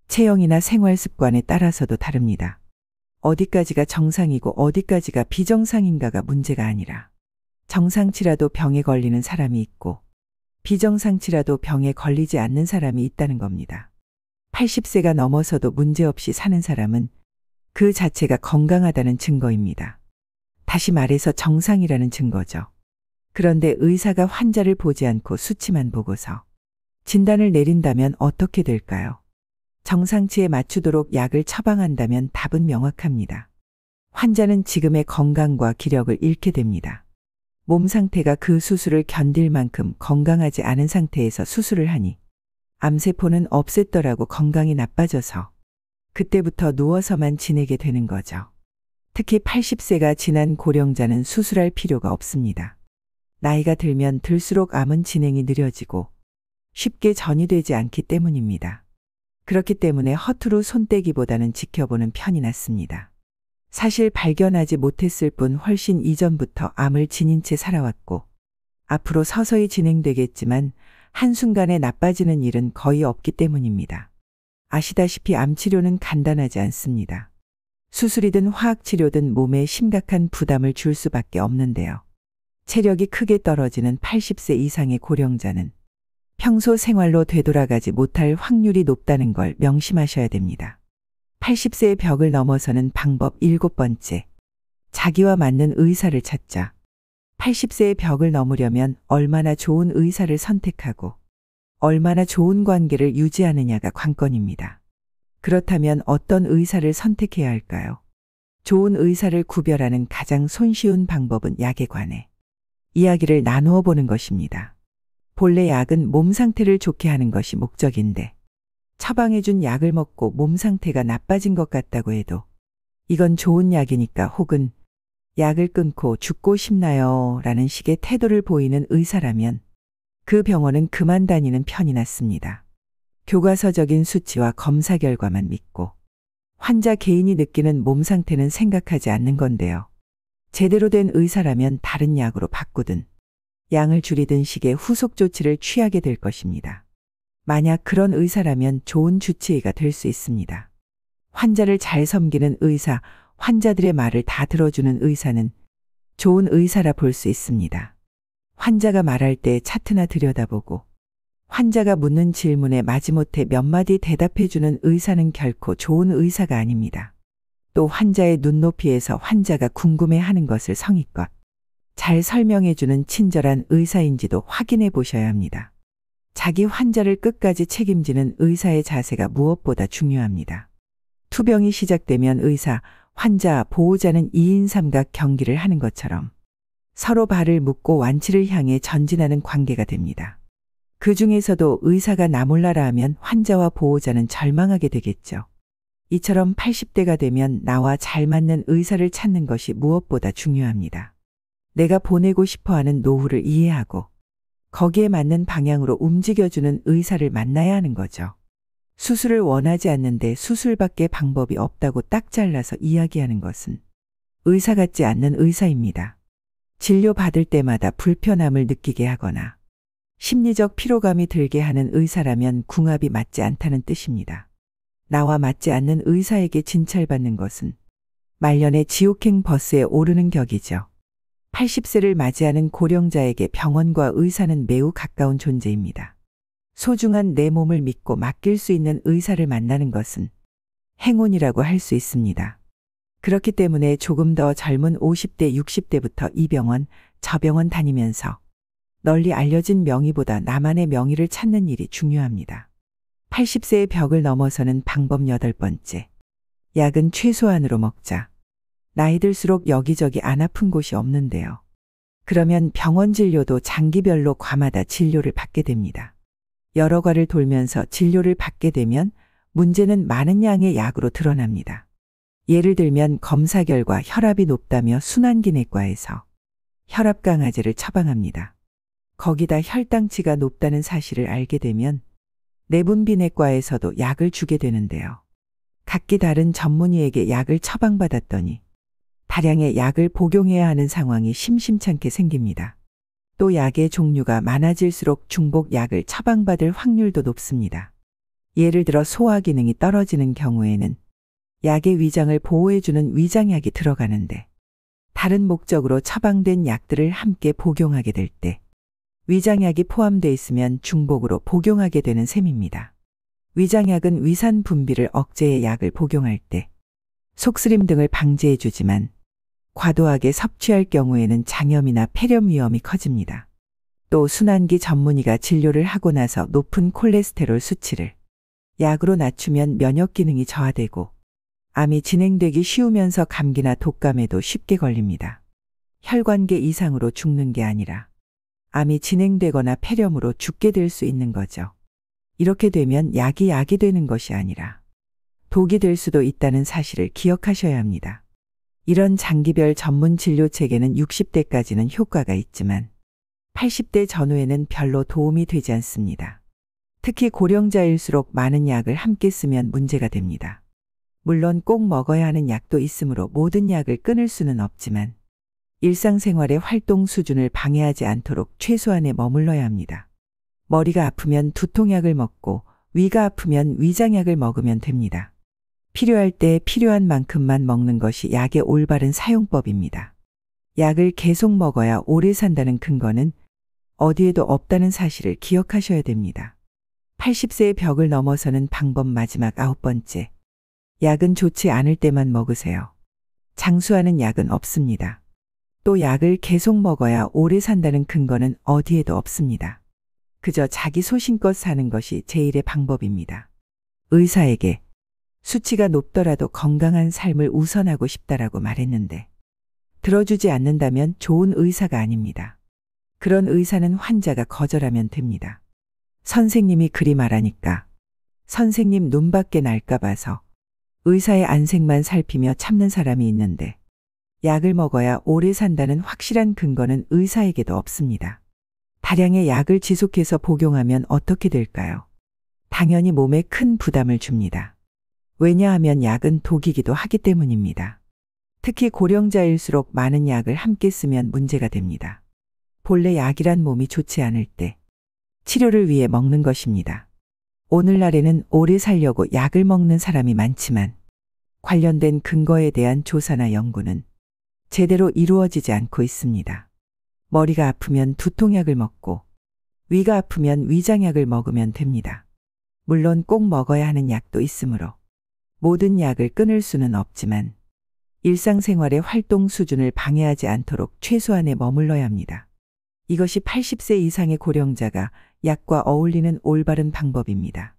체형이나 생활 습관에 따라서도 다릅니다. 어디까지가 정상이고 어디까지가 비정상인가가 문제가 아니라 정상치라도 병에 걸리는 사람이 있고 비정상치라도 병에 걸리지 않는 사람이 있다는 겁니다. 80세가 넘어서도 문제없이 사는 사람은 그 자체가 건강하다는 증거입니다. 다시 말해서 정상이라는 증거죠. 그런데 의사가 환자를 보지 않고 수치만 보고서 진단을 내린다면 어떻게 될까요? 정상치에 맞추도록 약을 처방한다면 답은 명확합니다. 환자는 지금의 건강과 기력을 잃게 됩니다. 몸 상태가 그 수술을 견딜 만큼 건강하지 않은 상태에서 수술을 하니 암세포는 없앴더라고 건강이 나빠져서 그때부터 누워서만 지내게 되는 거죠. 특히 80세가 지난 고령자는 수술할 필요가 없습니다. 나이가 들면 들수록 암은 진행이 느려지고 쉽게 전이되지 않기 때문입니다. 그렇기 때문에 허투루 손떼기보다는 지켜보는 편이 낫습니다. 사실 발견하지 못했을 뿐 훨씬 이전부터 암을 지닌 채 살아왔고 앞으로 서서히 진행되겠지만 한순간에 나빠지는 일은 거의 없기 때문입니다. 아시다시피 암 치료는 간단하지 않습니다. 수술이든 화학치료든 몸에 심각한 부담을 줄 수밖에 없는데요. 체력이 크게 떨어지는 80세 이상의 고령자는 평소 생활로 되돌아가지 못할 확률이 높다는 걸 명심하셔야 됩니다. 80세의 벽을 넘어서는 방법 7번째. 자기와 맞는 의사를 찾자. 80세의 벽을 넘으려면 얼마나 좋은 의사를 선택하고 얼마나 좋은 관계를 유지하느냐가 관건입니다. 그렇다면 어떤 의사를 선택해야 할까요? 좋은 의사를 구별하는 가장 손쉬운 방법은 약에 관해 이야기를 나누어 보는 것입니다. 본래 약은 몸 상태를 좋게 하는 것이 목적인데 처방해준 약을 먹고 몸 상태가 나빠진 것 같다고 해도 이건 좋은 약이니까 혹은 약을 끊고 죽고 싶나요? 라는 식의 태도를 보이는 의사라면 그 병원은 그만 다니는 편이 낫습니다. 교과서적인 수치와 검사 결과만 믿고 환자 개인이 느끼는 몸 상태는 생각하지 않는 건데요. 제대로 된 의사라면 다른 약으로 바꾸든 양을 줄이든 식의 후속 조치를 취하게 될 것입니다. 만약 그런 의사라면 좋은 주치의가 될 수 있습니다. 환자를 잘 섬기는 의사, 환자들의 말을 다 들어주는 의사는 좋은 의사라 볼 수 있습니다. 환자가 말할 때 차트나 들여다보고 환자가 묻는 질문에 마지못해 몇 마디 대답해주는 의사는 결코 좋은 의사가 아닙니다. 또 환자의 눈높이에서 환자가 궁금해하는 것을 성의껏 잘 설명해주는 친절한 의사인지도 확인해 보셔야 합니다. 자기 환자를 끝까지 책임지는 의사의 자세가 무엇보다 중요합니다. 투병이 시작되면 의사, 환자, 보호자는 2인 삼각 경기를 하는 것처럼 서로 발을 묶고 완치를 향해 전진하는 관계가 됩니다. 그 중에서도 의사가 나 몰라라 하면 환자와 보호자는 절망하게 되겠죠. 이처럼 80대가 되면 나와 잘 맞는 의사를 찾는 것이 무엇보다 중요합니다. 내가 보내고 싶어하는 노후를 이해하고 거기에 맞는 방향으로 움직여주는 의사를 만나야 하는 거죠. 수술을 원하지 않는데 수술밖에 방법이 없다고 딱 잘라서 이야기하는 것은 의사 같지 않는 의사입니다. 진료받을 때마다 불편함을 느끼게 하거나 심리적 피로감이 들게 하는 의사라면 궁합이 맞지 않다는 뜻입니다. 나와 맞지 않는 의사에게 진찰받는 것은 말년의 지옥행 버스에 오르는 격이죠. 80세를 맞이하는 고령자에게 병원과 의사는 매우 가까운 존재입니다. 소중한 내 몸을 믿고 맡길 수 있는 의사를 만나는 것은 행운이라고 할 수 있습니다. 그렇기 때문에 조금 더 젊은 50대, 60대부터 이 병원, 저 병원 다니면서 널리 알려진 명의보다 나만의 명의를 찾는 일이 중요합니다. 80세의 벽을 넘어서는 방법 8번째. 약은 최소한으로 먹자. 나이 들수록 여기저기 안 아픈 곳이 없는데요. 그러면 병원 진료도 장기별로 과마다 진료를 받게 됩니다. 여러 과를 돌면서 진료를 받게 되면 문제는 많은 양의 약으로 드러납니다. 예를 들면 검사 결과 혈압이 높다며 순환기내과에서 혈압 강아지를 처방합니다. 거기다 혈당치가 높다는 사실을 알게 되면 내분비내과에서도 약을 주게 되는데요. 각기 다른 전문의에게 약을 처방받았더니 다량의 약을 복용해야 하는 상황이 심심찮게 생깁니다. 또 약의 종류가 많아질수록 중복 약을 처방받을 확률도 높습니다. 예를 들어 소화 기능이 떨어지는 경우에는 약의 위장을 보호해주는 위장약이 들어가는데 다른 목적으로 처방된 약들을 함께 복용하게 될 때 위장약이 포함되어 있으면 중복으로 복용하게 되는 셈입니다. 위장약은 위산 분비를 억제해 약을 복용할 때 속쓰림 등을 방지해 주지만 과도하게 섭취할 경우에는 장염이나 폐렴 위험이 커집니다. 또 순환기 전문의가 진료를 하고 나서 높은 콜레스테롤 수치를 약으로 낮추면 면역 기능이 저하되고 암이 진행되기 쉬우면서 감기나 독감에도 쉽게 걸립니다. 혈관계 이상으로 죽는 게 아니라 암이 진행되거나 폐렴으로 죽게 될 수 있는 거죠. 이렇게 되면 약이 되는 것이 아니라 독이 될 수도 있다는 사실을 기억하셔야 합니다. 이런 장기별 전문 진료 체계는 60대까지는 효과가 있지만 80대 전후에는 별로 도움이 되지 않습니다. 특히 고령자일수록 많은 약을 함께 쓰면 문제가 됩니다. 물론 꼭 먹어야 하는 약도 있으므로 모든 약을 끊을 수는 없지만 일상생활의 활동 수준을 방해하지 않도록 최소한에 머물러야 합니다. 머리가 아프면 두통약을 먹고 위가 아프면 위장약을 먹으면 됩니다. 필요할 때 필요한 만큼만 먹는 것이 약의 올바른 사용법입니다. 약을 계속 먹어야 오래 산다는 근거는 어디에도 없다는 사실을 기억하셔야 됩니다. 80세의 벽을 넘어서는 방법 마지막 9번째. 약은 좋지 않을 때만 먹으세요. 장수하는 약은 없습니다. 또 약을 계속 먹어야 오래 산다는 근거는 어디에도 없습니다. 그저 자기 소신껏 사는 것이 제일의 방법입니다. 의사에게 수치가 높더라도 건강한 삶을 우선하고 싶다라고 말했는데 들어주지 않는다면 좋은 의사가 아닙니다. 그런 의사는 환자가 거절하면 됩니다. 선생님이 그리 말하니까 선생님 눈밖에 날까 봐서 의사의 안색만 살피며 참는 사람이 있는데 약을 먹어야 오래 산다는 확실한 근거는 의사에게도 없습니다. 다량의 약을 지속해서 복용하면 어떻게 될까요? 당연히 몸에 큰 부담을 줍니다. 왜냐하면 약은 독이기도 하기 때문입니다. 특히 고령자일수록 많은 약을 함께 쓰면 문제가 됩니다. 본래 약이란 몸이 좋지 않을 때 치료를 위해 먹는 것입니다. 오늘날에는 오래 살려고 약을 먹는 사람이 많지만 관련된 근거에 대한 조사나 연구는 제대로 이루어지지 않고 있습니다. 머리가 아프면 두통약을 먹고 위가 아프면 위장약을 먹으면 됩니다. 물론 꼭 먹어야 하는 약도 있으므로 모든 약을 끊을 수는 없지만 일상생활의 활동 수준을 방해하지 않도록 최소한에 머물러야 합니다. 이것이 80세 이상의 고령자가 약과 어울리는 올바른 방법입니다.